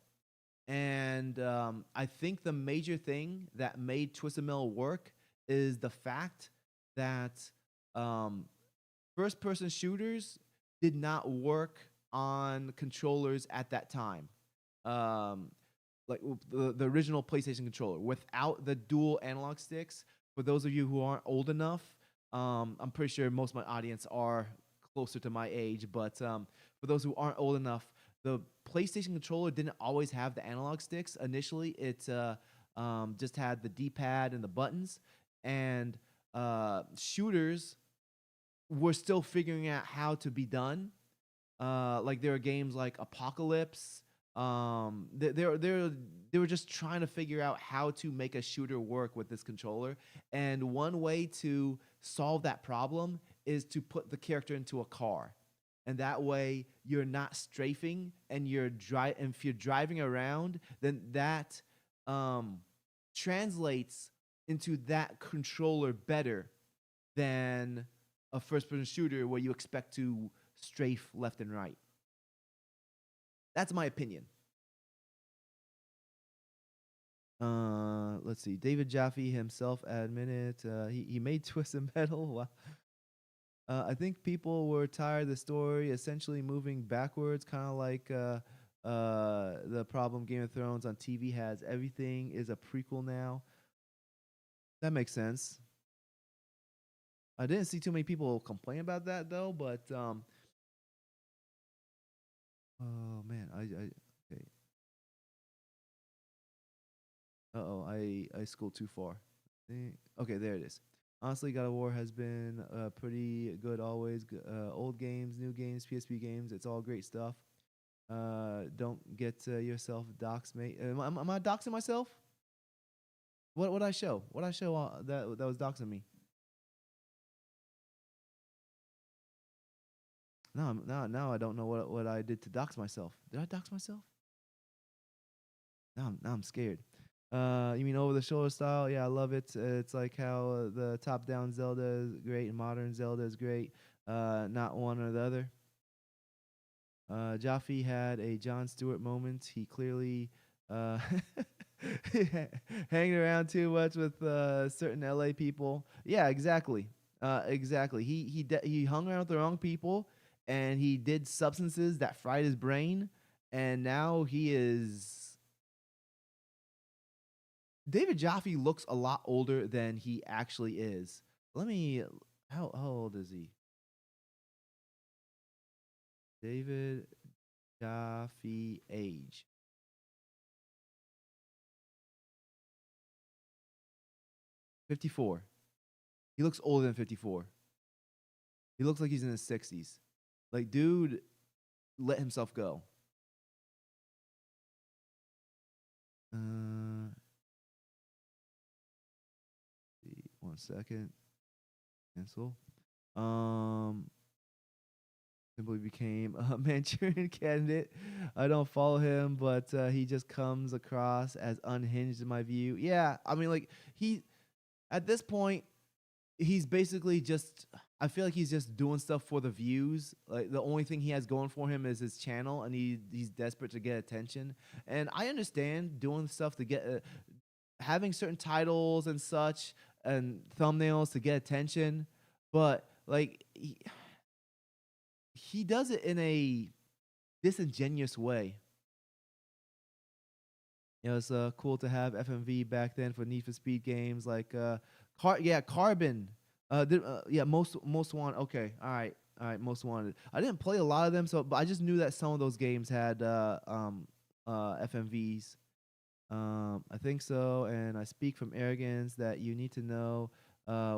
and I think the major thing that made Twisted Metal work is the fact that um, first person shooters did not work on controllers at that time. Um, like the original PlayStation controller without the dual analog sticks. For those of you who aren't old enough, I'm pretty sure most of my audience are closer to my age, but for those who aren't old enough, the PlayStation controller didn't always have the analog sticks. Initially, it just had the D-pad and the buttons, and shooters were still figuring out how to be done. Like there are games like Apocalypse. They were just trying to figure out how to make a shooter work with this controller. And one way to solve that problem is to put the character into a car. And that way you're not strafing and and if you're driving around, then that translates into that controller better than a first person shooter where you expect to strafe left and right. That's my opinion. Let's see. David Jaffe himself admitted he made Twisted Metal. Wow. I think people were tired of the story essentially moving backwards, kind of like the problem Game of Thrones on TV has. Everything is a prequel now. That makes sense. I didn't see too many people complain about that though, but oh man, I okay. I scrolled too far. Okay, there it is. Honestly, God of War has been pretty good always. Old games, new games, PSP games, it's all great stuff. Don't get yourself doxxed, mate. Am I doxing myself? What I show? What I show that was doxing me? Now I don't know what I did to dox myself. Did I dox myself? Now I'm scared. You mean over the shoulder style? Yeah, I love it. It's like how the top down Zelda is great and modern Zelda is great. Not one or the other. Jaffe had a Jon Stewart moment. He clearly hanging around too much with certain LA people. Yeah, exactly. Exactly. He hung around with the wrong people, and he did substances that fried his brain, and now he is. David Jaffe looks a lot older than he actually is. Let me. How old is he? David Jaffe age. 54. He looks older than 54. He looks like he's in his 60s. Like, dude, let himself go. One second. Cancel. Simply became a Manchurian candidate. I don't follow him, but he just comes across as unhinged in my view. Yeah, I mean, like he at this point, he's basically just. I feel like he's just doing stuff for the views. Like the only thing he has going for him is his channel, and he's desperate to get attention. And I understand doing stuff to get having certain titles and such and thumbnails to get attention, but like he does it in a disingenuous way. You know, it's cool to have FMV back then for Need for Speed games like Carbon. Yeah, most wanted. Okay, all right, most wanted. I didn't play a lot of them, so but I just knew that some of those games had FMVs. I think so, and I speak from arrogance that you need to know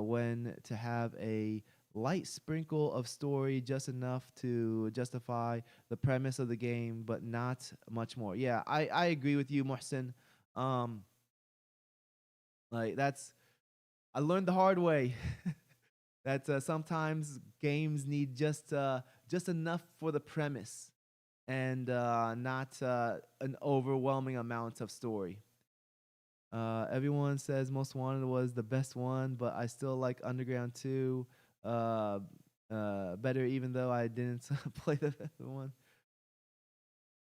when to have a light sprinkle of story, just enough to justify the premise of the game, but not much more. Yeah, I agree with you, Muhsin. Um, like that's I learned the hard way that sometimes games need just enough for the premise and not an overwhelming amount of story. Everyone says Most Wanted was the best one, but I still like Underground 2 better, even though I didn't play the one.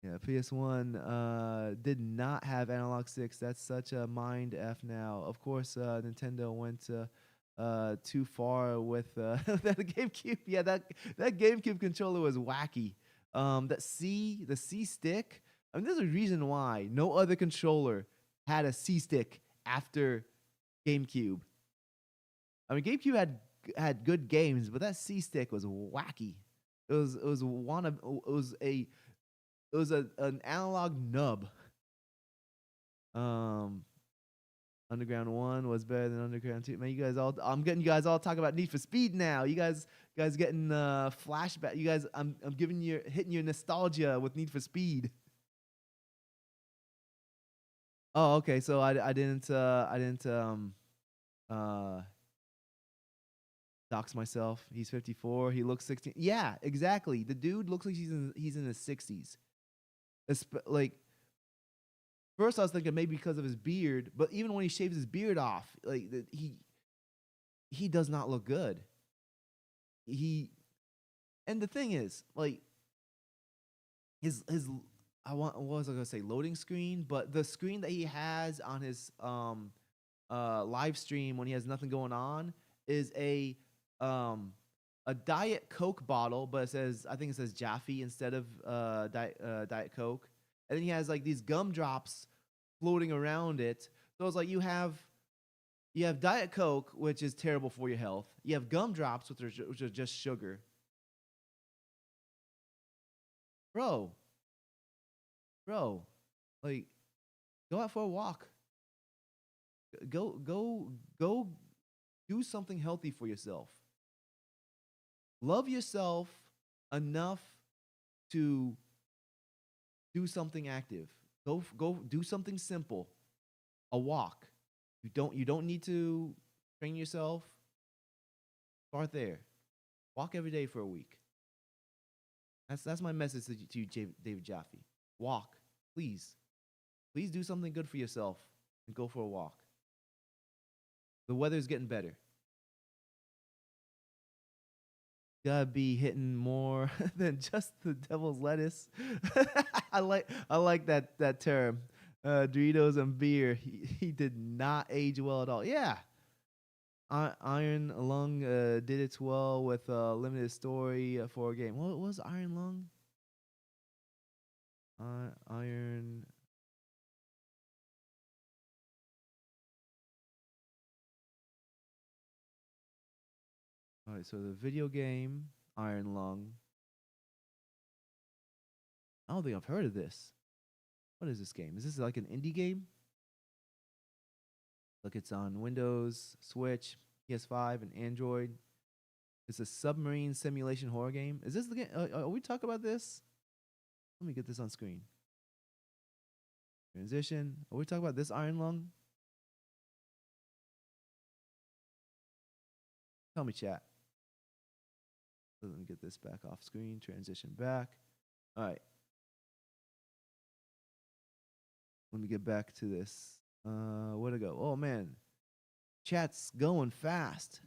Yeah, PS1 did not have analog sticks. That's such a mind f now. Of course, Nintendo went too far with that GameCube. Yeah, that GameCube controller was wacky. The C stick. I mean, there's a reason why no other controller had a C stick after GameCube. I mean, GameCube had good games, but that C stick was wacky. It was one of it was an analog nub. Um, Underground One was better than Underground Two. Man, you guys all I'm getting you guys all talk about Need for Speed now. You guys getting flashback. You guys I'm giving you hitting your nostalgia with Need for Speed. Oh, okay. So I didn't uh dox myself. He's 54. He looks 16. Yeah, exactly. The dude looks like he's in his 60s. Like first I was thinking maybe because of his beard, but even when he shaves his beard off, like he does not look good. He and the thing is, like his what was I gonna say, loading screen, but the screen that he has on his live stream when he has nothing going on is a Diet Coke bottle, but I think it says Jaffe instead of Diet Coke, and then he has like these gumdrops floating around it. So it's like you have Diet Coke, which is terrible for your health. You have gumdrops, which are just sugar, bro. Bro, like go out for a walk. Go do something healthy for yourself. Love yourself enough to do something active. Go do something simple. A walk. You don't need to train yourself. Start there. Walk every day for a week. That's my message to you, David Jaffe. Walk, please. Please do something good for yourself and go for a walk. The weather's getting better. Gotta be hitting more than just the devil's lettuce. I like that term. Doritos and beer. He did not age well at all. Yeah. Iron Lung did it well with a limited story for a game. What was Iron Lung? Iron. All right, so the video game Iron Lung. I don't think I've heard of this. What is this game? Is this like an indie game? Look, it's on Windows, Switch, PS5, and Android. It's a submarine simulation horror game. Is this the game? Are we talking about this? Let me get this on screen. Transition. Are we talking about this Iron Lung? Tell me, chat. Let me get this back off screen. Transition back. All right. Let me get back to this. Where'd it go? Oh man, chat's going fast.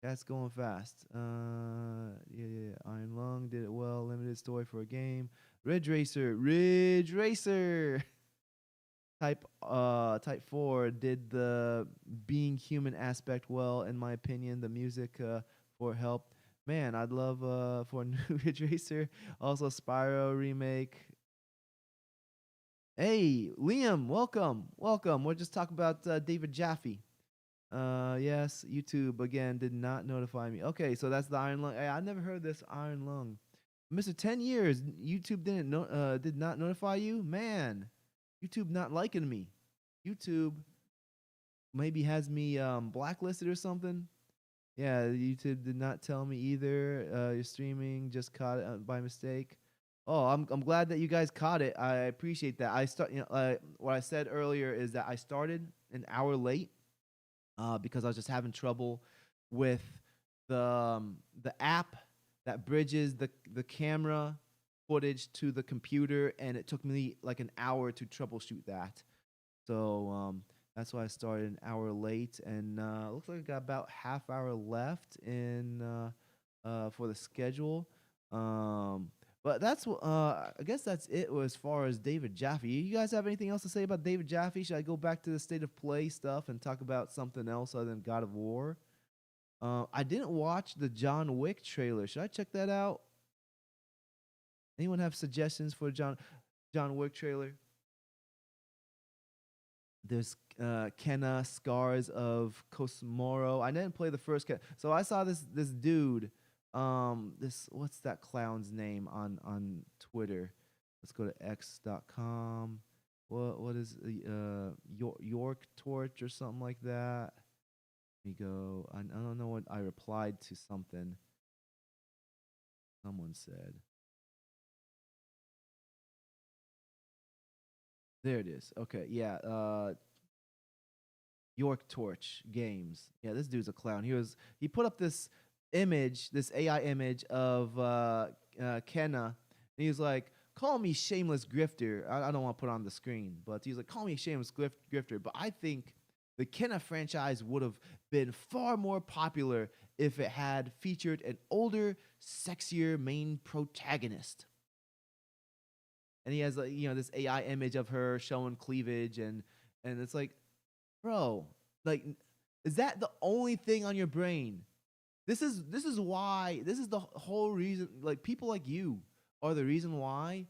Chat's going fast. Yeah. Iron Lung did it well. Limited story for a game. Ridge Racer. Type 4 did the being human aspect well, in my opinion. The music for help. Man, I'd love for a new Ridge Racer. Also, Spyro remake. Hey, Liam, welcome. We're just talking about David Jaffe. Yes, YouTube again did not notify me. Okay, so that's the Iron Lung. Hey, I never heard this Iron Lung. Mr. 10 years, YouTube did not notify you? Man, YouTube not liking me. YouTube maybe has me blacklisted or something. Yeah, YouTube did not tell me either. Your streaming just caught it by mistake. Oh, I'm glad that you guys caught it. I appreciate that. What I said earlier is that I started an hour late because I was just having trouble with the app that bridges the camera footage to the computer, and it took me like an hour to troubleshoot that. So that's why I started an hour late, and looks like I got about half hour left in for the schedule. But I guess that's it as far as David Jaffe. You guys have anything else to say about David Jaffe? Should I go back to the state of play stuff and talk about something else other than God of War? I didn't watch the John Wick trailer. Should I check that out? Anyone have suggestions for John Wick trailer? There's Kenna Scars of Cosmoro. I didn't play the first. So I saw this dude this what's that clown's name on Twitter? Let's go to x.com. What is York Torch or something like that? Let me go. I don't know what I replied to something. Someone said. There it is. Okay, yeah. York Torch Games. Yeah, this dude's a clown. He put up this image, this AI image of Kenna, and he was like, "Call me shameless grifter." I don't want to put it on the screen, but he's like, "Call me shameless grifter." But I think the Kenna franchise would have been far more popular if it had featured an older, sexier main protagonist. And he has this AI image of her showing cleavage, and it's like, bro, like, is that the only thing on your brain? This is the whole reason. Like, people like you are the reason why.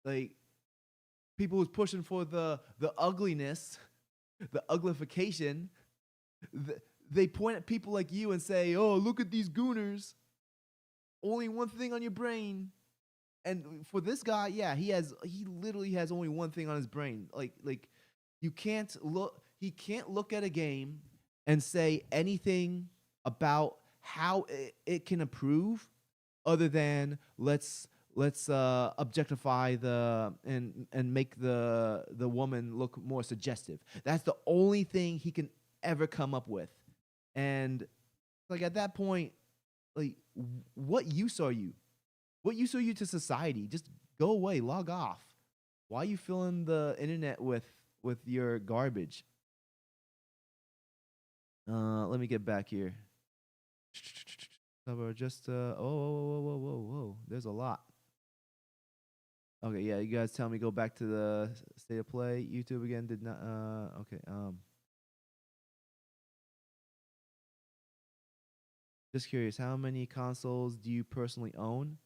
Like, people who's pushing for the ugliness, the uglification. They point at people like you and say, "Oh, look at these gooners. Only one thing on your brain." And for this guy, yeah, he literally has only one thing on his brain. Like he can't look at a game and say anything about how it can improve other than let's objectify and make the woman look more suggestive. That's the only thing he can ever come up with. And like, at that point, like, what use are you? What use are you to society? Just go away, log off. Why are you filling the internet with your garbage? Let me get back here. Just whoa. There's a lot. Okay, yeah, you guys tell me go back to the state of play. YouTube again did not okay. Just curious, how many consoles do you personally own?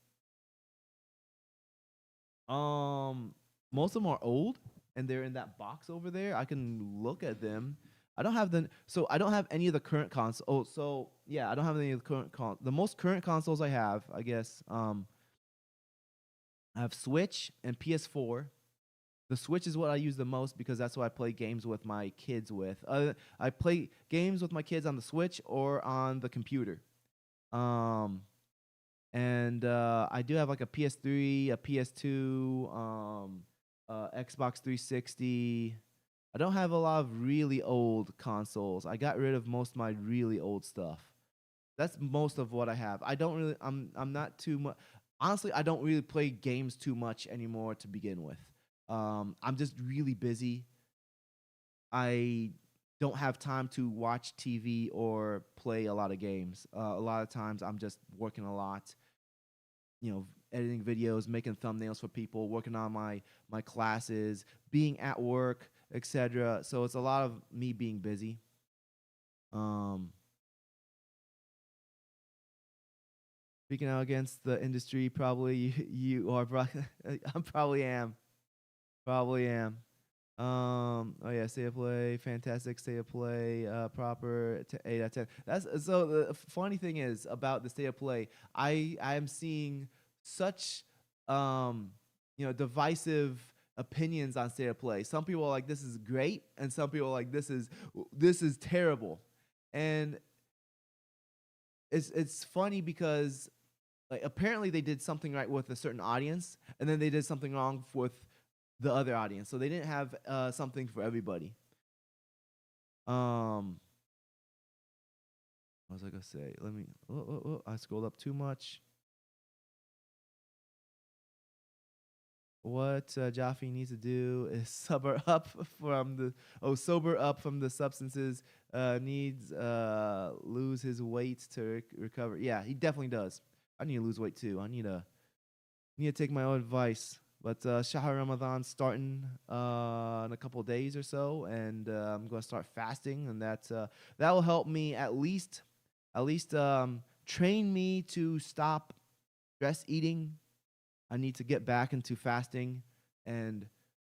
Um, most of them are old, and they're in that box over there. I can look at them. I don't have the so I don't have any of the current consoles. Oh, so yeah, I don't have any of the the most current consoles I have, I guess. I have Switch and PS4. The Switch is what I use the most because that's what I play games with my kids with. I play games with my kids on the Switch or on the computer. Um, and I do have like a PS3, a PS2, Xbox 360. I don't have a lot of really old consoles. I got rid of most of my really old stuff. That's most of what I have. I don't really. I'm not too much. Honestly, I don't really play games too much anymore to begin with. I'm just really busy. I don't have time to watch TV or play a lot of games. A lot of times I'm just working a lot, editing videos, making thumbnails for people, working on my classes, being at work, etc. So it's a lot of me being busy. Um, Speaking out against the industry, probably you are. I probably am. Probably am. Oh yeah, state of play, fantastic state of play, proper 8 out of 10. That's so. The funny thing is about the state of play, I am seeing such divisive opinions on state of play. Some people are like, this is great, and some people are like, this is terrible. And it's funny because, like, apparently they did something right with a certain audience, and then they did something wrong with the other audience. So they didn't have something for everybody. What was I gonna say? Let me. I scrolled up too much. What Jaffe needs to do is sober up from the substances. Needs lose his weight to recover. Yeah, he definitely does. I need to lose weight too. I need to take my own advice. But Shahar Ramadan starting in a couple of days or so, and I'm gonna start fasting, and that will help me at least train me to stop stress eating. I need to get back into fasting, and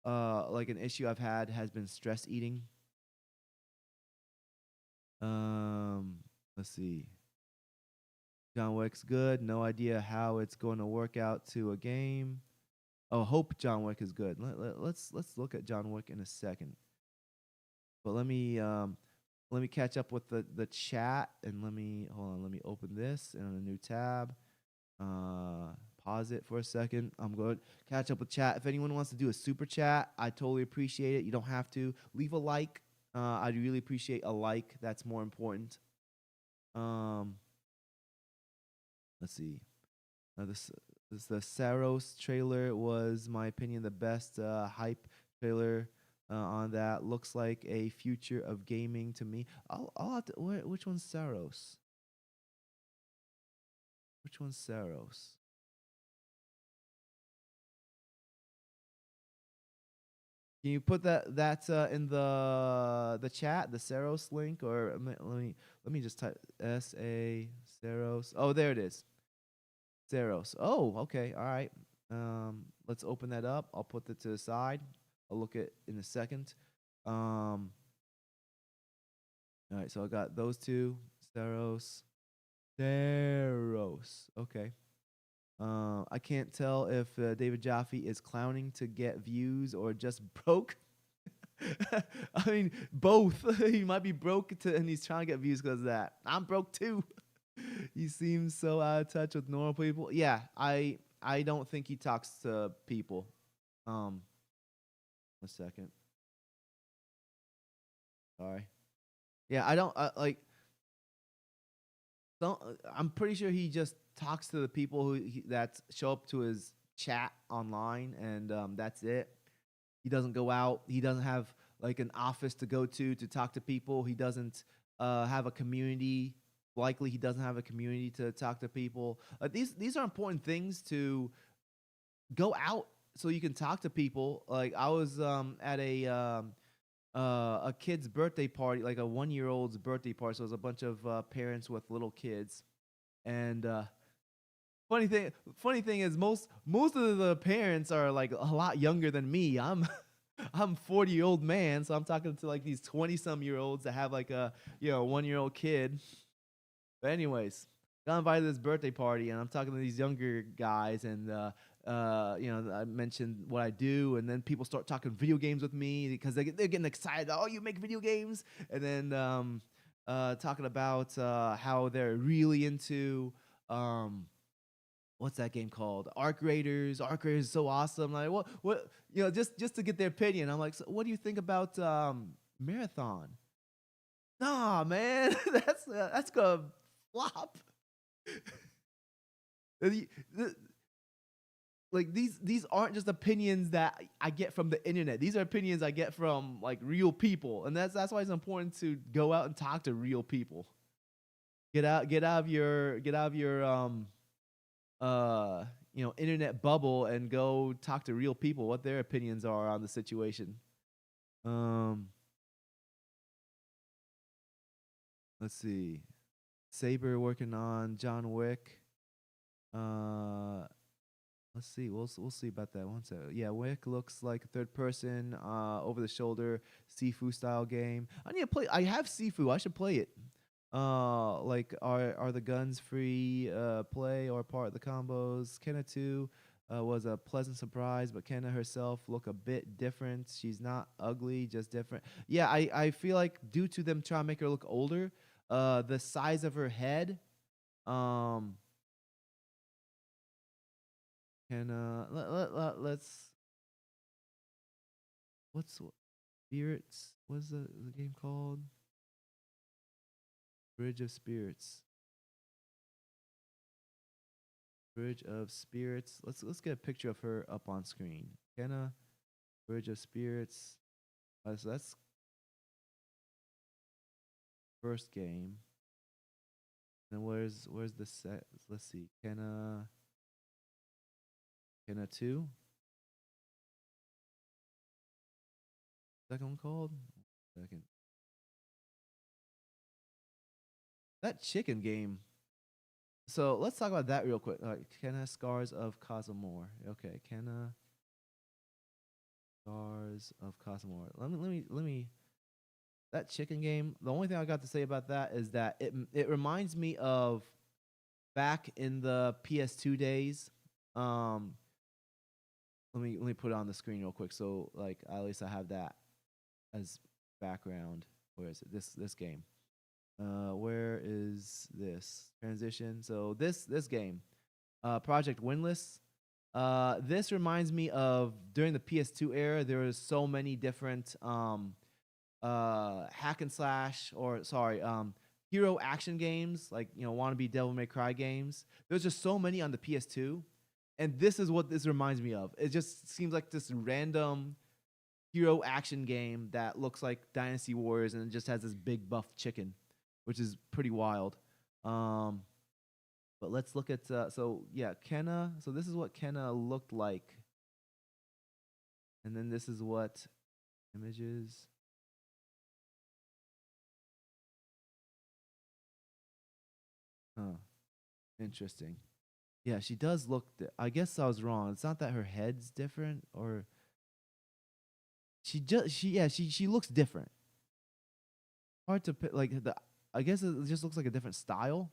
like, an issue I've had has been stress eating. Let's see. John Wick's good. No idea how it's going to work out to a game. Oh, hope John Wick is good. Let's look at John Wick in a second. But let me catch up with the chat, and let me hold on. Let me open this in a new tab. Pause it for a second. I'm going to catch up with chat. If anyone wants to do a super chat, I totally appreciate it. You don't have to leave a like. I'd really appreciate a like. That's more important. Let's see. The Saros trailer was, my opinion, the best hype trailer on that. Looks like a future of gaming to me. I'll have to, which one's Saros? Which one's Saros? Can you put that in the chat, the Saros link, or let me just type SA Saros. Oh, there it is. Saros. Oh, okay. All right. Let's open that up. I'll put that to the side. I'll look at in a second. All right. So I got those two. Saros. Okay. I can't tell if David Jaffe is clowning to get views or just broke. I mean, both. He might be broke and he's trying to get views because of that. I'm broke too. He seems so out of touch with normal people. Yeah, I don't think he talks to people. A second. Sorry. Yeah, I don't like. I'm pretty sure he just talks to the people that show up to his chat online, and that's it. He doesn't go out. He doesn't have like an office to go to talk to people. He doesn't have a community. Likely, he doesn't have a community to talk to people. These are important things to go out so you can talk to people. Like I was at a kid's birthday party, like a 1-year-old's birthday party. So it was a bunch of parents with little kids, and funny thing is most of the parents are like a lot younger than me. I'm 40-year-old man, so I'm talking to like these 20-some-year-olds that have like a 1-year-old kid. But anyways, got invited to this birthday party, and I'm talking to these younger guys, and I mentioned what I do, and then people start talking video games with me because they're getting excited. Oh, you make video games, and then talking about how they're really into what's that game called? Arc Raiders. Arc Raiders is so awesome. Like what just to get their opinion. I'm like, so what do you think about Marathon? Nah, man, that's gonna flop. Like these aren't just opinions that I get from the internet. These are opinions I get from like real people, and that's why it's important to go out and talk to real people. Get out of your internet bubble and go talk to real people, what their opinions are on the situation. Um, let's see. Sabr working on John Wick. Let's see. We'll see about that one. So yeah, Wick looks like a third person, over the shoulder, Sifu style game. I need to play. I have Sifu. I should play it. Like are the guns free play or part of the combos? Kenna 2 was a pleasant surprise, but Kenna herself look a bit different. She's not ugly, just different. Yeah, I feel like due to them trying to make her look older, the size of her head, um, Kenna. Let's what's spirits? What's the game called? Bridge of Spirits. Bridge of Spirits. Let's get a picture of her up on screen. Kenna, Bridge of Spirits. So that's first game. And where's the set? Let's see. Kenna 2. Second one called? Second. That chicken game. So let's talk about that real quick. Kenna Scars of Cosmore. Okay, Kenna Scars of Cosmore. Let me that chicken game. The only thing I got to say about that is that it reminds me of back in the PS2 days. Um, let me put it on the screen real quick. So like at least I have that as background. Where is it? This game. Where is this transition? So this game, Project Windless. This reminds me of during the PS2 era. There was so many different hack and slash, or sorry, hero action games, like wannabe Devil May Cry games. There's just so many on the PS2, and this is what this reminds me of. It just seems like this random hero action game that looks like Dynasty Warriors, and it just has this big buff chicken, which is pretty wild. Um, but let's look at so yeah, Kenna. So this is what Kenna looked like, and then this is what images. Huh. Interesting. Yeah, she does look. I guess I was wrong. It's not that her head's different, or she looks different. Hard to pick. Like the. I guess it just looks like a different style.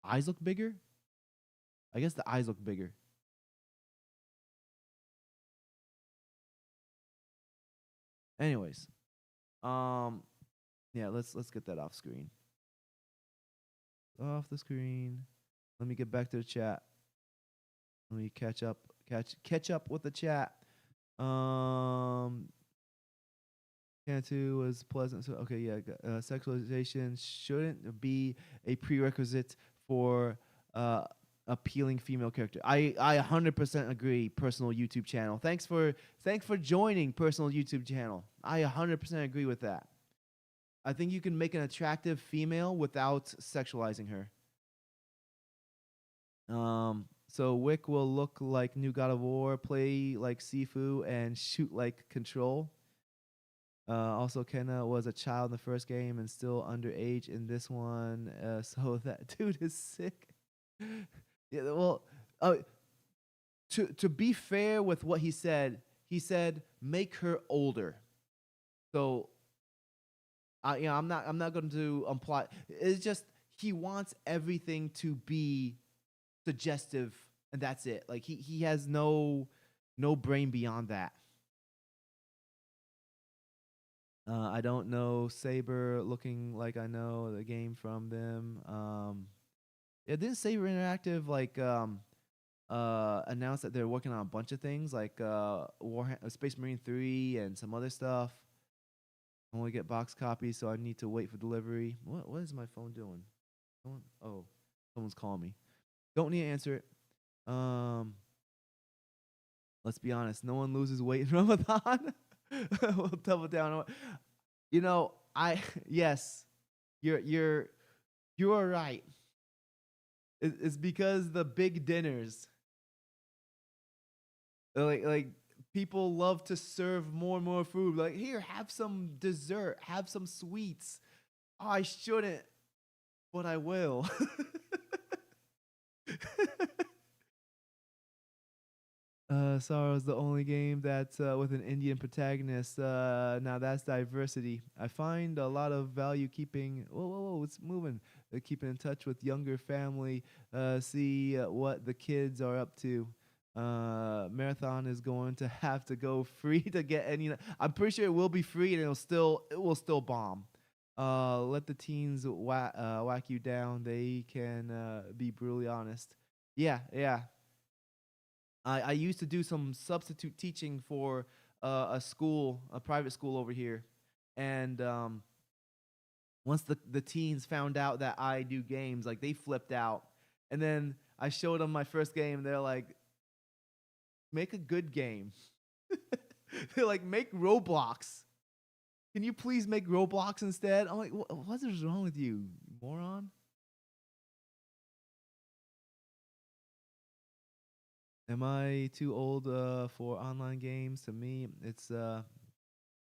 Eyes look bigger. I guess the eyes look bigger. Anyways, um, yeah, let's get that off screen. Off the screen. Let me get back to the chat. Let me catch up with the chat. Cantu was pleasant. So okay, yeah. Sexualization shouldn't be a prerequisite for appealing female character. I 100% agree. Personal YouTube channel. Thanks for joining personal YouTube channel. I 100% agree with that. I think you can make an attractive female without sexualizing her. So Wick will look like new God of War, play like Sifu, and shoot like Control. Also, Kenna was a child in the first game and still underage in this one. So that dude is sick. Yeah, well, to be fair with what he said make her older. So, I'm not going to imply. It's just he wants everything to be suggestive, and that's it. Like he has no brain beyond that. I don't know Sabr looking like I know the game from them. Yeah, didn't Sabr Interactive announce that they're working on a bunch of things like Space Marine 3 and some other stuff. I only get box copies, so I need to wait for delivery. What is my phone doing? Someone's calling me. Don't need to answer it. Let's be honest. No one loses weight in Ramadan. We'll double down on. Yes, you're right. It's because the big dinners, like people love to serve more and more food. Like, here, have some dessert, have some sweets. Oh, I shouldn't, but I will. Saros, the only game that's with an Indian protagonist. Now that's diversity. I find a lot of value keeping. Whoa, it's moving. Keeping in touch with younger family. See what the kids are up to. Marathon is going to have to go free to get any. I'm pretty sure it will be free and it will still bomb. Let the teens whack you down. They can be brutally honest. Yeah. I used to do some substitute teaching for a private school over here, and once the teens found out that I do games, like they flipped out, and then I showed them my first game. They're like, "Make a good game." They're like, "Make Roblox. Can you please make Roblox instead?" I'm like, "What is wrong with you, moron?" Am I too old for online games? To me, it's not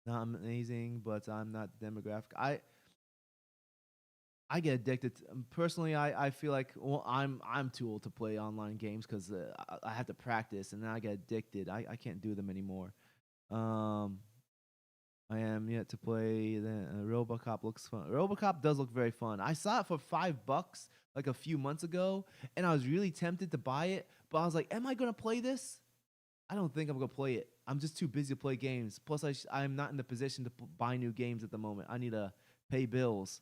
amazing, but I'm not the demographic. I get addicted. Personally, I feel like I'm too old to play online games because I have to practice, and then I get addicted. I can't do them anymore. Um, I am yet to play. The RoboCop looks fun. RoboCop does look very fun. I saw it for $5 like a few months ago, and I was really tempted to buy it. But I was like, "Am I gonna play this? I don't think I'm gonna play it. I'm just too busy to play games. Plus, I'm not in the position to buy new games at the moment. I need to pay bills."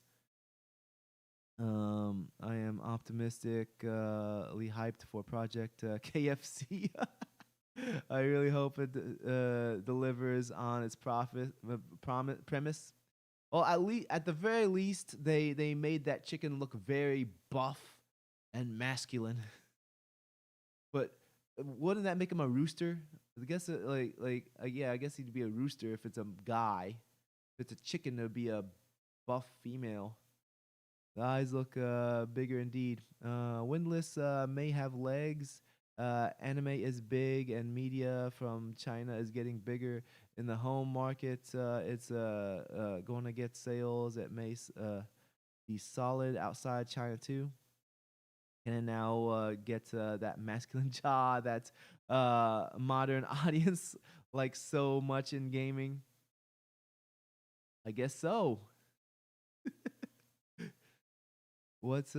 I am optimistically hyped for Project KFC. I really hope it delivers on its premise. Well, at the very least, they made that chicken look very buff and masculine. But wouldn't that make him a rooster? I guess yeah, I guess he'd be a rooster if it's a guy. If it's a chicken, it would be a buff female. The eyes look bigger indeed. Windless may have legs. Anime is big, and media from China is getting bigger. In the home market, it's going to get sales. It may be solid outside China too. Can it now get that masculine jaw that modern audience likes so much in gaming? I guess so. What's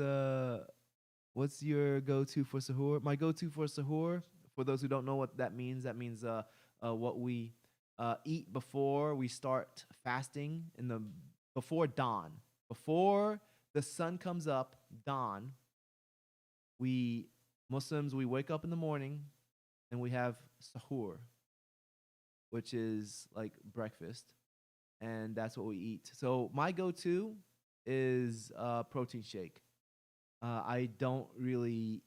your go-to for sahur? My go-to for sahur, for those who don't know what that means what we eat before we start fasting before dawn. Before the sun comes up, dawn, Muslims wake up in the morning and we have sahur, which is like breakfast, and that's what we eat. So my go-to is protein shake. I don't really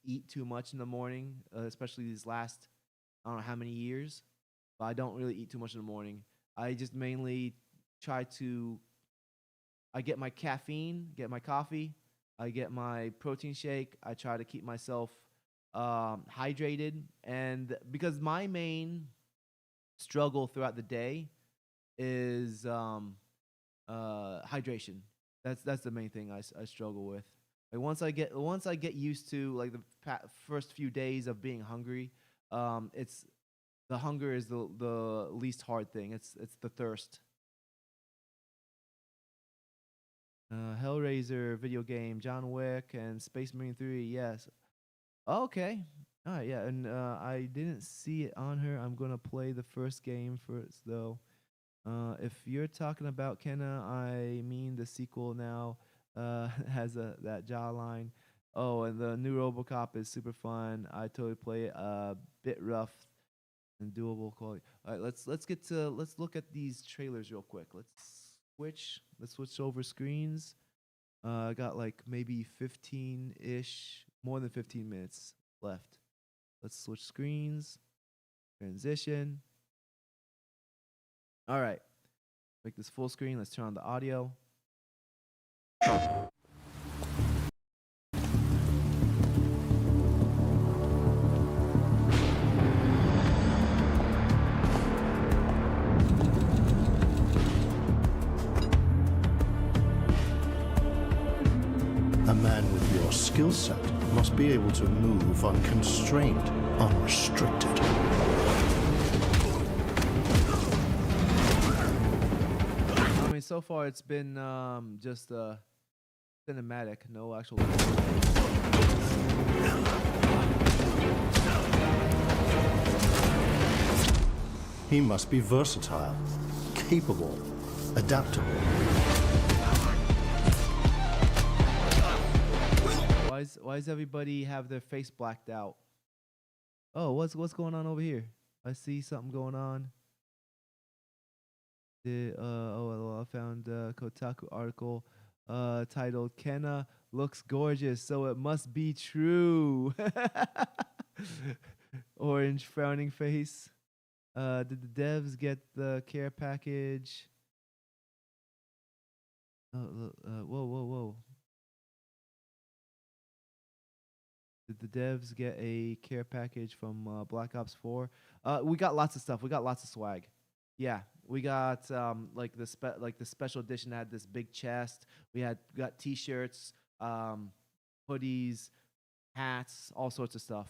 eat too much in the morning, especially these last I don't know how many years. But I don't really eat too much in the morning. I just mainly I get my caffeine, get my coffee, I get my protein shake. I try to keep myself hydrated, and because my main struggle throughout the day is hydration. That's the main thing I struggle with. Like once I get used to like the first few days of being hungry, it's the hunger is the least hard thing. It's the thirst. Hellraiser video game, John Wick, and Space Marine 3. Yes. Okay. All right. Yeah. And I didn't see it on her. I'm gonna play the first game first though. If you're talking about Kenna, I mean the sequel now has that jawline. Oh, and the new RoboCop is super fun. I totally play it. Bit rough and doable quality. All right, let's look at these trailers real quick. Let's switch over screens. I got like maybe 15-ish, more than 15 minutes left. Let's switch screens. Transition. All right, make this full screen. Let's turn on the audio. A man with your skill set must be able to move unconstrained, unrestricted. So far, it's been just cinematic, no actual. He must be versatile, capable, adaptable. Why does everybody have their face blacked out? Oh, what's going on over here? I see something going on. I found a Kotaku article titled "Kenna looks gorgeous, so it must be true." Orange frowning face. Did the devs get the care package? Whoa. Did the devs get a care package from Black Ops 4? We got lots of stuff. We got lots of swag. Yeah, we got like the special edition had this big chest. We got T-shirts, hoodies, hats, all sorts of stuff.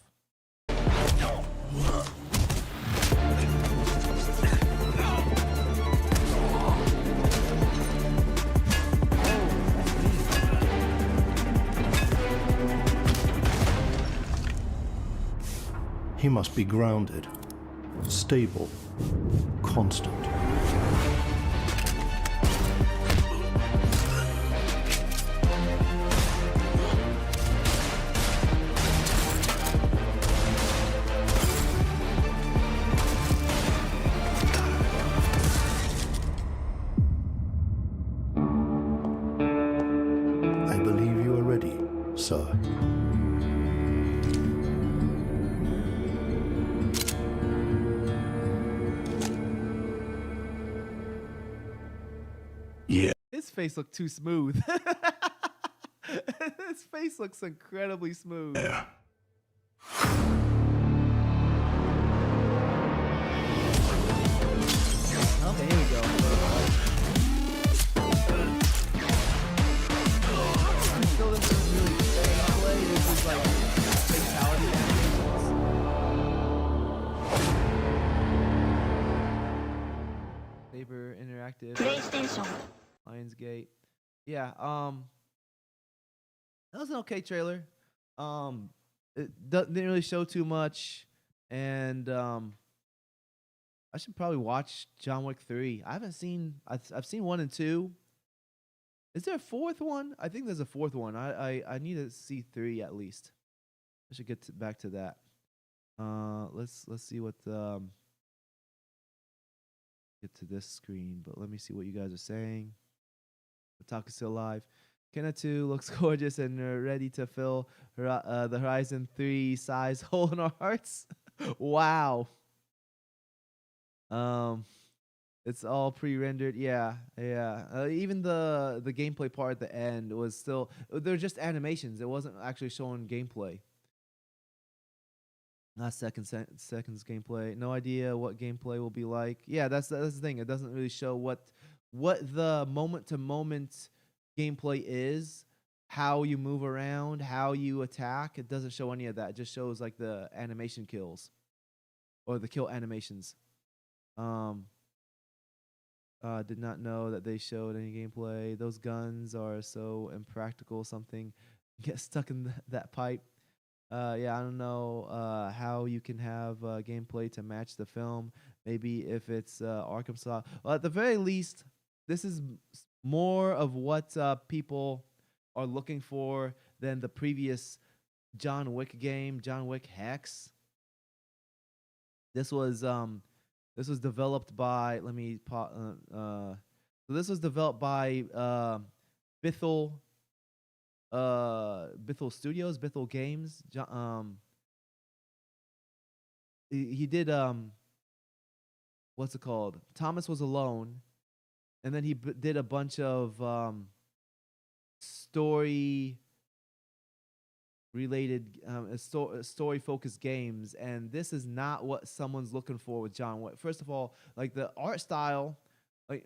He must be grounded, stable, constant. I believe you are ready, sir. Yeah. His face looked too smooth. His face looks incredibly smooth. Yeah. Okay, here we go. Still doesn't really play. This is like fatality animations. Saber Interactive. PlayStation. Lionsgate. Yeah, that was an okay trailer. It didn't really show too much, and I should probably watch John Wick 3. I haven't seen. I've seen 1 and 2. Is there a fourth one? I think there's a fourth one. I need to see 3 at least. I should get back to that. Let's see what get to this screen, but let me see what you guys are saying. Otaku's still alive. Kenna 2 looks gorgeous and ready to fill the Horizon 3 size hole in our hearts. Wow. It's all pre-rendered. Yeah. Even the gameplay part at the end was still, they're just animations. It wasn't actually showing gameplay. Not seconds gameplay. No idea what gameplay will be like. Yeah, that's the thing. It doesn't really show what the moment to moment gameplay is, how you move around, how you attack. It doesn't show any of that. It just shows like the animation kills or the kill animations. Did not know that they showed any gameplay. Those guns are so impractical. Something gets stuck in that pipe. Yeah, I don't know how you can have gameplay to match the film. Maybe if it's Arkansas. Well, at the very least, this is more of what people are looking for than the previous John Wick game, John Wick Hex. This was developed by so this was developed by Bithell Studios, Bithell Games. He did what's it called? Thomas Was Alone, and then he did a bunch of story related story focused games, and this is not what someone's looking for with John Wick. First of all, like the art style, like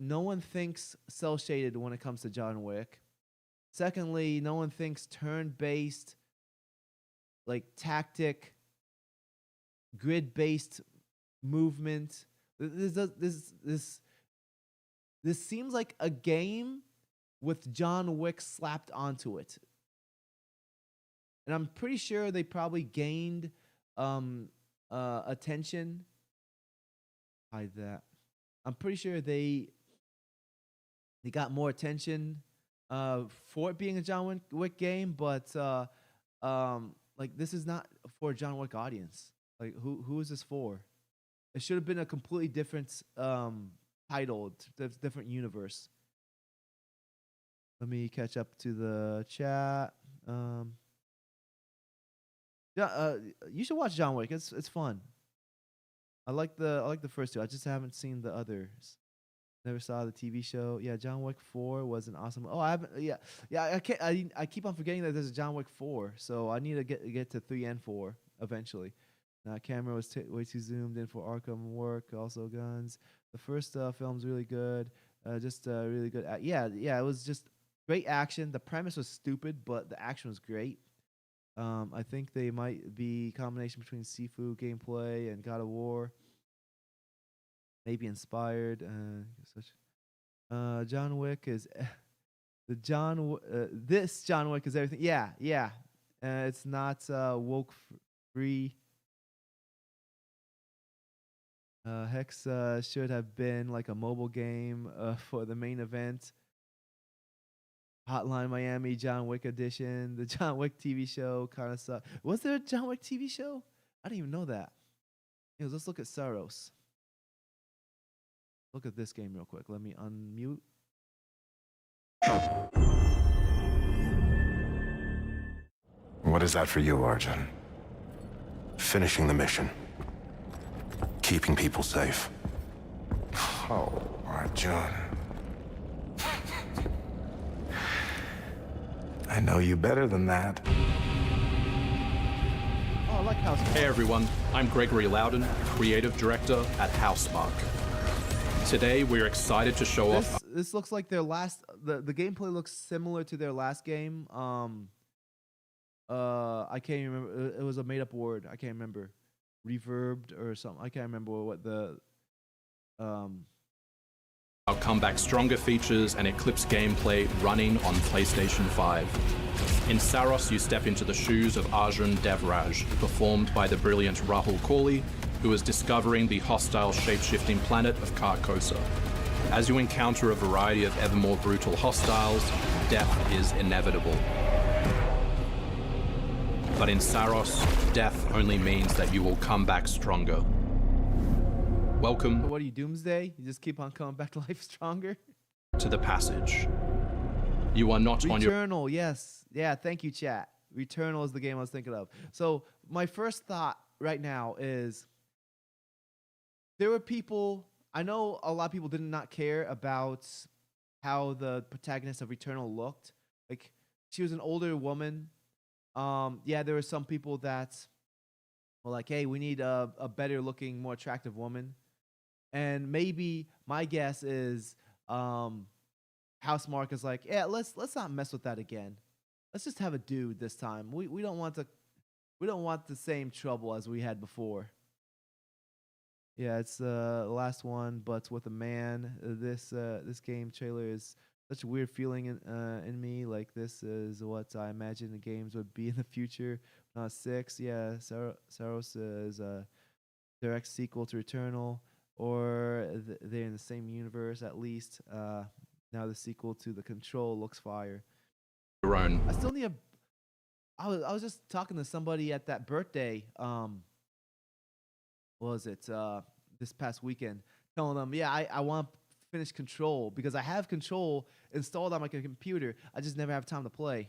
no one thinks cel shaded when it comes to John Wick. Secondly, no one thinks turn based, like tactic, grid based movement. This seems like a game with John Wick slapped onto it. And I'm pretty sure they probably gained attention. Hide that. I'm pretty sure they got more attention for it being a John Wick game, but like this is not for a John Wick audience. Like who is this for? It should have been a completely different title, different universe. Let me catch up to the chat. Yeah, you should watch John Wick. It's fun. I like the first two. I just haven't seen the others. Never saw the TV show. Yeah, John Wick 4 was an awesome. Oh, I haven't. Yeah. I keep on forgetting that there's a John Wick 4. So I need to get to 3 and 4 eventually. Camera was way too zoomed in for Arkham work. Also guns. The first film's really good. Just really good. Yeah. It was just great action. The premise was stupid, but the action was great. I think they might be a combination between Sifu gameplay and God of War. Maybe inspired. John Wick is this John Wick is everything. Yeah. It's not woke free. Hex should have been like a mobile game for the main event. Hotline Miami, John Wick edition. The John Wick TV show kind of sucked. Was there a John Wick TV show? I didn't even know that. Anyways, let's look at Saros. Look at this game real quick. Let me unmute. What is that for you, Arjun? Finishing the mission. Keeping people safe. Oh, Arjun. I know you better than that. Oh, I like House. Hey everyone, I'm Gregory Loudon, Creative Director at Housemarque. Today we're excited to show off. This looks like their last. The gameplay looks similar to their last game. I can't remember. It was a made-up word. I can't remember. Reverbed or something. I can't remember what the. Our comeback stronger features and Eclipse gameplay running on PlayStation 5. In Saros, you step into the shoes of Arjun Devraj, performed by the brilliant Rahul Kohli, who is discovering the hostile shape-shifting planet of Carcosa. As you encounter a variety of ever more brutal hostiles, death is inevitable. But in Saros, death only means that you will come back stronger. Welcome What are you, Doomsday? You just keep on coming back to life stronger? to the passage. You are not on your... Returnal, yes. Yeah, thank you, chat. Returnal is the game I was thinking of. So my first thought right now is there were people, I know a lot of people did not care about how the protagonist of Returnal looked. Like, she was an older woman. Yeah, there were some people that were like, hey, we need a better looking, more attractive woman. And maybe my guess is Housemarque is like, yeah, let's not mess with that again. Let's just have a dude this time. We don't want the same trouble as we had before. Yeah, it's the last one, but with a man. This game trailer is such a weird feeling in me. Like, this is what I imagine the games would be in the future. 6, yeah, Saros is a direct sequel to Returnal, or they're in the same universe at least. Now the sequel to The Control looks fire. own. I still need a. I was just talking to somebody at that birthday. What was it? This past weekend, telling them, yeah, I want to finish Control because I have Control installed on my computer. I just never have time to play.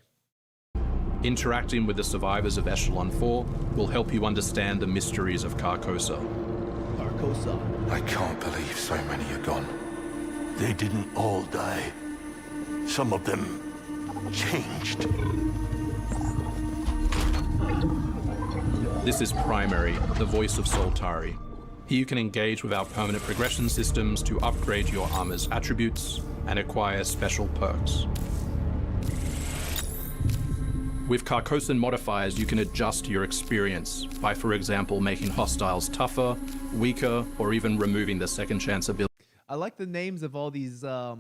Interacting with the survivors of Echelon 4 will help you understand the mysteries of Carcosa. Carcosa. I can't believe so many are gone. They didn't all die. Some of them changed. This is Primary, the voice of Soltari. Here you can engage with our permanent progression systems to upgrade your armor's attributes and acquire special perks. With Carcosan modifiers, you can adjust your experience by, for example, making hostiles tougher, weaker, or even removing the second chance ability. I like the names of all these the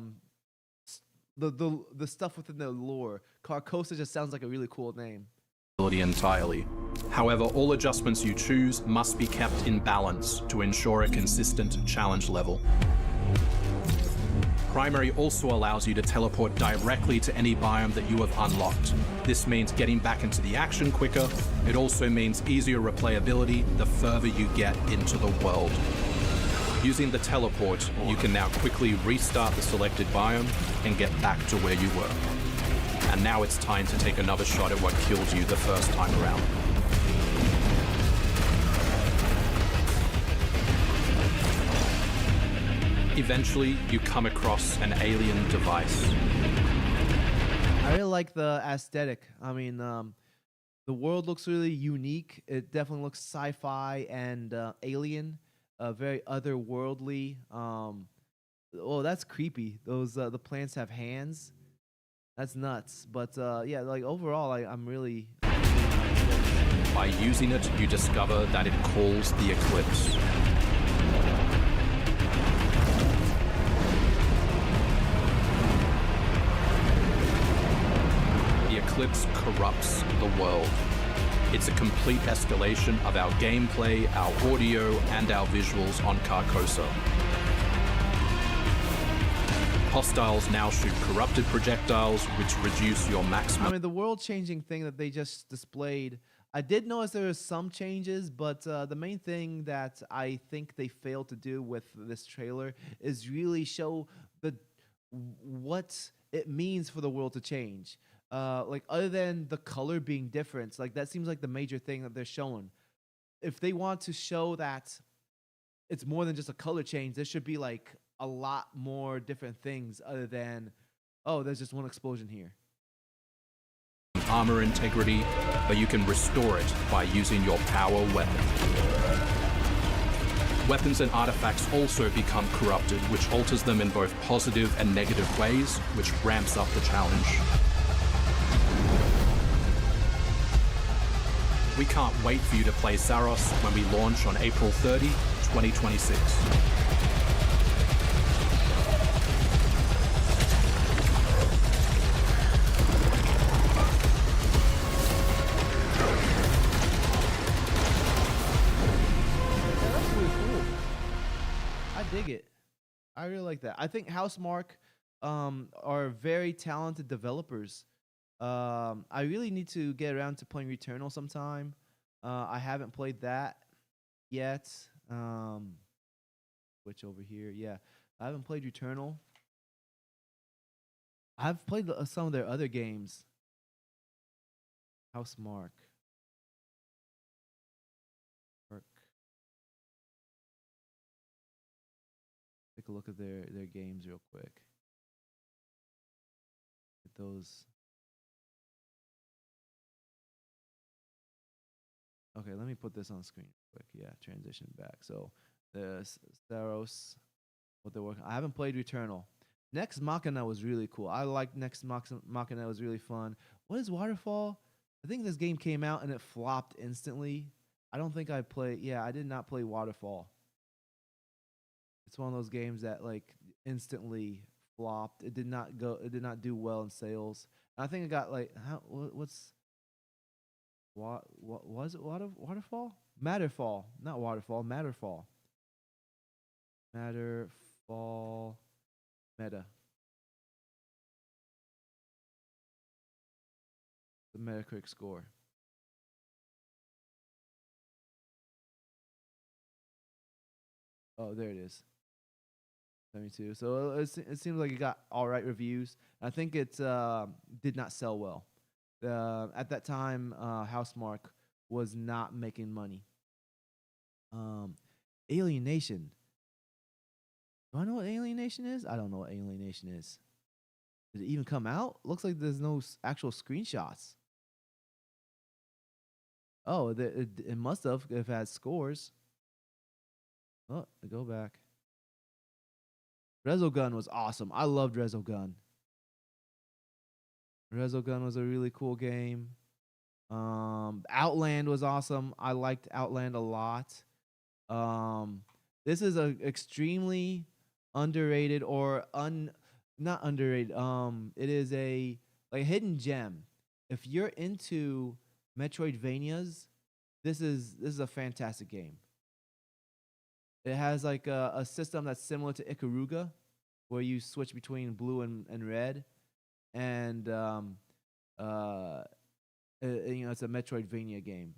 stuff within the lore. Carcosa just sounds like a really cool name. Entirely. However, all adjustments you choose must be kept in balance to ensure a consistent challenge level. Primary also allows you to teleport directly to any biome that you have unlocked. This means getting back into the action quicker. It also means easier replayability the further you get into the world. Using the teleport, you can now quickly restart the selected biome and get back to where you were. And now it's time to take another shot at what killed you the first time around. Eventually, you come across an alien device. I really like the aesthetic. I mean, the world looks really unique. It definitely looks sci-fi and alien, very otherworldly. Oh, that's creepy. Those the plants have hands. That's nuts. But yeah, like overall, I'm really. By using it, you discover that it calls the Eclipse. The Eclipse corrupts the world. It's a complete escalation of our gameplay, our audio, and our visuals on Carcosa. Hostiles now shoot corrupted projectiles, which reduce your maximum. I mean, the world-changing thing that they just displayed, I did notice there were some changes, but the main thing that I think they failed to do with this trailer is really show what it means for the world to change. Like, other than the color being different, like that seems like the major thing that they're showing. If they want to show that it's more than just a color change, there should be like a lot more different things other than, oh, there's just one explosion here. Armor integrity, but you can restore it by using your power weapon. Weapons and artifacts also become corrupted, which alters them in both positive and negative ways, which ramps up the challenge. We can't wait for you to play Saros when we launch on April 30, 2026. Dig it. I really like that. I think Housemarque are very talented developers. I really need to get around to playing Returnal sometime. I haven't played that yet. Switch over here. Yeah, I haven't played Returnal. I've played some of their other games. Housemarque. Take a look at their games real quick. Get those. Okay, let me put this on screen real quick. Yeah, transition back. So the Saros, what they're working. I haven't played Returnal. Next Machina was really cool. I liked Next Machina. It was really fun. What is Waterfall? I think this game came out and it flopped instantly. I don't think I played. Yeah, I did not play Waterfall. It's one of those games that like instantly flopped. It did not do well in sales. And I think it got like what was it? Waterfall? Matterfall, not Waterfall. Matterfall. Matterfall. Meta. The Metacritic score. Oh, there it is. 72. So it seems like it got all right reviews. I think it did not sell well. At that time, Housemarque was not making money. Alienation. Do I know what Alienation is? I don't know what Alienation is. Did it even come out? Looks like there's no actual screenshots. Oh, it must have if it had scores. Oh, go back. Resogun was awesome. I loved Resogun. Resogun was a really cool game. Outland was awesome. I liked Outland a lot. This is a extremely underrated or not underrated. It is a like hidden gem. If you're into Metroidvanias, this is a fantastic game. It has like a system that's similar to Ikaruga, where you switch between blue and red, and you know, it's a Metroidvania game.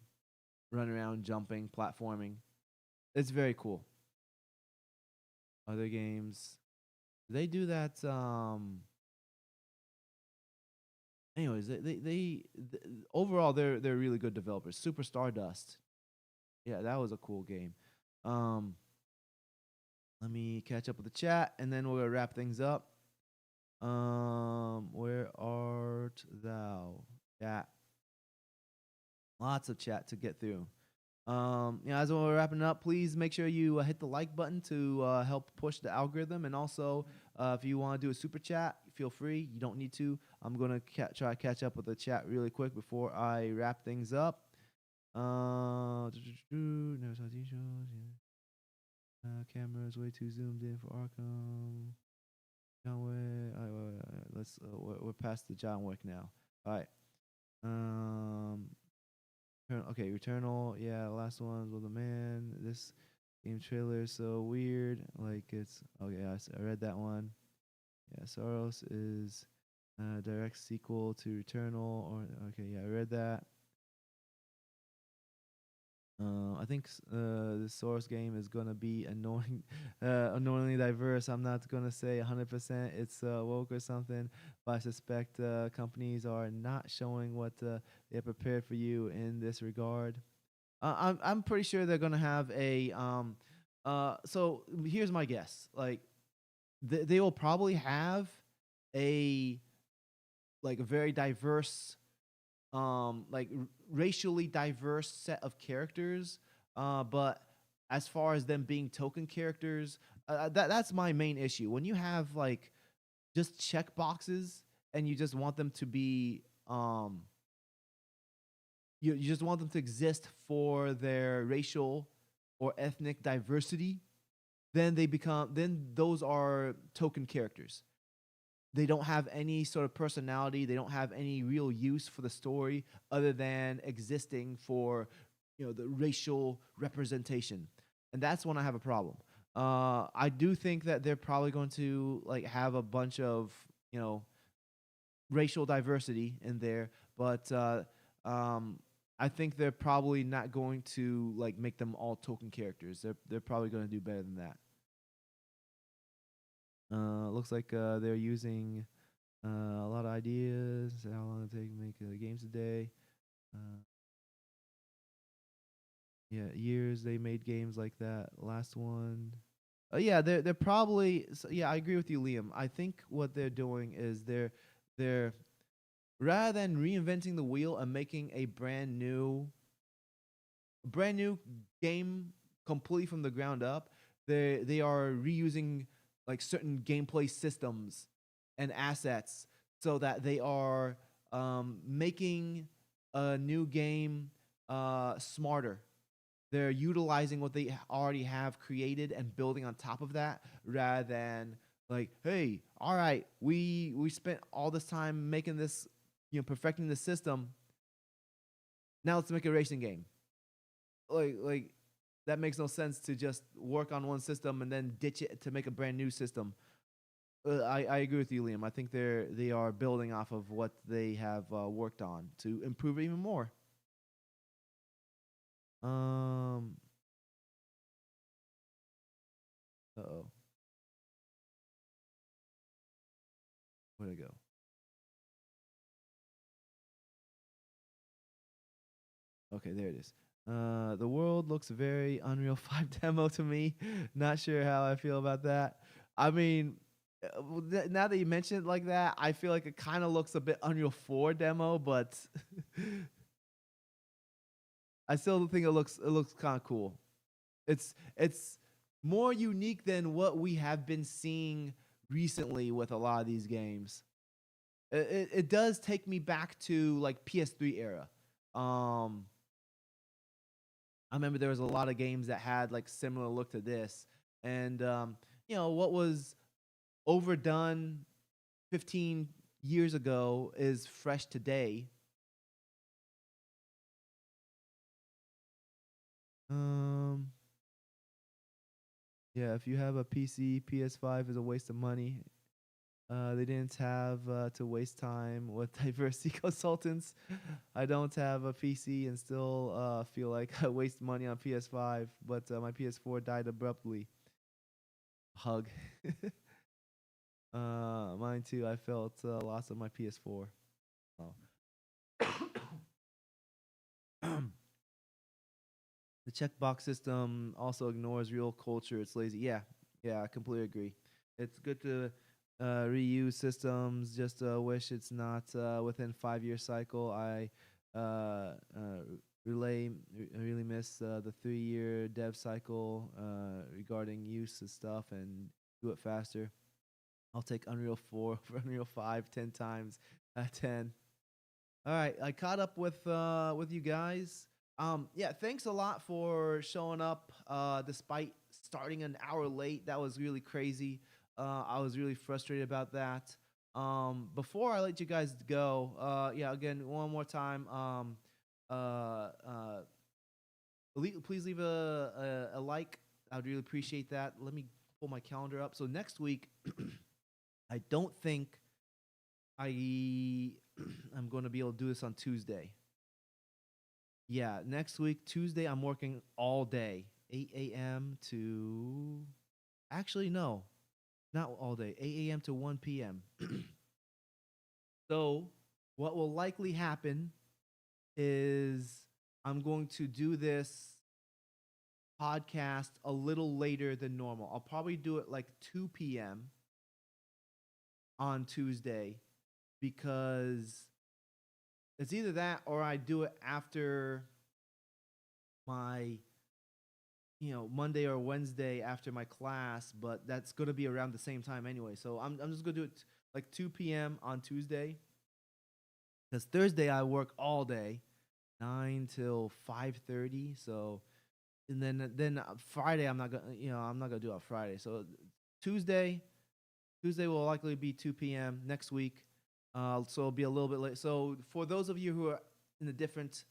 Run around, jumping, platforming. It's very cool. Other games, they do that. Anyways, they overall they're really good developers. Super Stardust, yeah, that was a cool game. Let me catch up with the chat, and then we're gonna wrap things up. Where art thou? Chat. Lots of chat to get through. You know, as we're wrapping up, please make sure you hit the like button to help push the algorithm, and also if you want to do a super chat, feel free. You don't need to. I'm gonna try to catch up with the chat really quick before I wrap things up. Camera is way too zoomed in for Arkham. John Wick. Let's. We're past the John Wick now. All right. Okay, Returnal. Yeah, last ones with a man. This game trailer is so weird. Like it's yeah, I read that one. Yeah, Saros is direct sequel to Returnal. Or okay, yeah, I read that. I think the Source game is gonna be annoying, annoyingly diverse. I'm not gonna say 100% it's woke or something, but I suspect companies are not showing what they're prepared for you in this regard. I'm pretty sure they're gonna have a So here's my guess. Like they will probably have a like a very diverse like racially diverse set of characters, but as far as them being token characters, that's my main issue. When you have like just check boxes and you just want them to be you just want them to exist for their racial or ethnic diversity, then those are token characters. They don't have any sort of personality. They don't have any real use for the story other than existing for, the racial representation, and that's when I have a problem. I do think that they're probably going to like have a bunch of racial diversity in there, but I think they're probably not going to like make them all token characters. They're probably going to do better than that. Looks like they're using a lot of ideas. How long it take to make games a day? Yeah, years they made games like that. Last one. Yeah, they're probably. Yeah, I agree with you, Liam. I think what they're doing is they're rather than reinventing the wheel and making a brand new game completely from the ground up, they are reusing like certain gameplay systems and assets so that they are making a new game smarter. They're utilizing what they already have created and building on top of that, rather than like, hey, all right, we spent all this time making this, perfecting the system. Now let's make a racing game. Like that makes no sense to just work on one system and then ditch it to make a brand new system. I agree with you, Liam. I think they are building off of what they have worked on to improve it even more. Um. Oh, where'd it go? Okay, there it is. The world looks very Unreal 5 demo to me. Not sure how I feel about that. I mean, now that you mention it like that, I feel like it kind of looks a bit Unreal 4 demo, but I still think it looks kind of cool. It's more unique than what we have been seeing recently with a lot of these games. It does take me back to like PS3 era. Um, I remember there was a lot of games that had like similar look to this, and what was overdone 15 years ago is fresh today. Um, yeah, if you have a PC, PS5 is a waste of money. They didn't have to waste time with diversity consultants. I don't have a PC and still feel like I waste money on PS5, but my PS4 died abruptly. Hug. Mine too. I felt loss of my PS4. Oh. The checkbox system also ignores real culture. It's lazy. Yeah, I completely agree. It's good to reuse systems. Just wish it's not within 5 year cycle. I really miss the 3 year dev cycle regarding use of stuff and do it faster. I'll take Unreal 4 for Unreal 5 10 times out of 10. All right, I caught up with you guys. Yeah, thanks a lot for showing up despite starting an hour late. That was really crazy. I was really frustrated about that. Before I let you guys go, yeah, again, one more time. please leave a like. I would really appreciate that. Let me pull my calendar up. So next week, I don't think I'm going to be able to do this on Tuesday. Yeah, next week, Tuesday, I'm working all day, 8 a.m. to. Actually, no, not all day, 8 a.m. to 1 p.m. So, what will likely happen is I'm going to do this podcast a little later than normal. I'll probably do it like 2 p.m. on Tuesday because it's either that or I do it after my Monday or Wednesday after my class, but that's going to be around the same time anyway. So I'm just going to do it like 2 p.m. on Tuesday. Cuz Thursday I work all day, 9 till 5:30. So and then Friday I'm not going to do it on Friday. So Tuesday will likely be 2 p.m. next week. So it'll be a little bit late. So for those of you who are in a different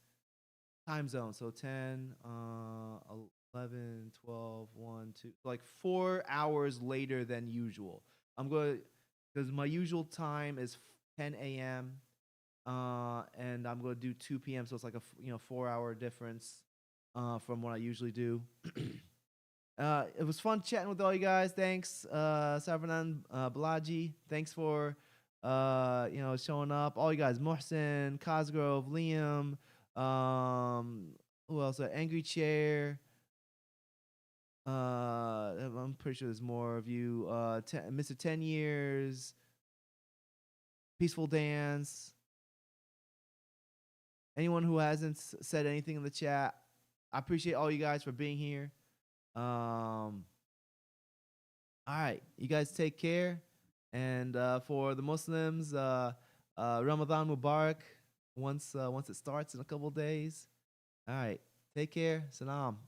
time zone, so 10, 11, 12, 1, 2, like 4 hours later than usual. I'm going to, because my usual time is 10 a.m. And I'm going to do 2 p.m. So it's like a 4-hour difference from what I usually do. It was fun chatting with all you guys. Thanks, Sarvanan Balaji. Thanks for showing up. All you guys, Mohsen, Cosgrove, Liam, who else? Angry Chair. I'm pretty sure there's more of you. Mr. 10 Years, Peaceful Dance. Anyone who hasn't said anything in the chat, I appreciate all you guys for being here. All right, you guys take care. And for the Muslims, Ramadan Mubarak once it starts in a couple days. All right, take care. Salam.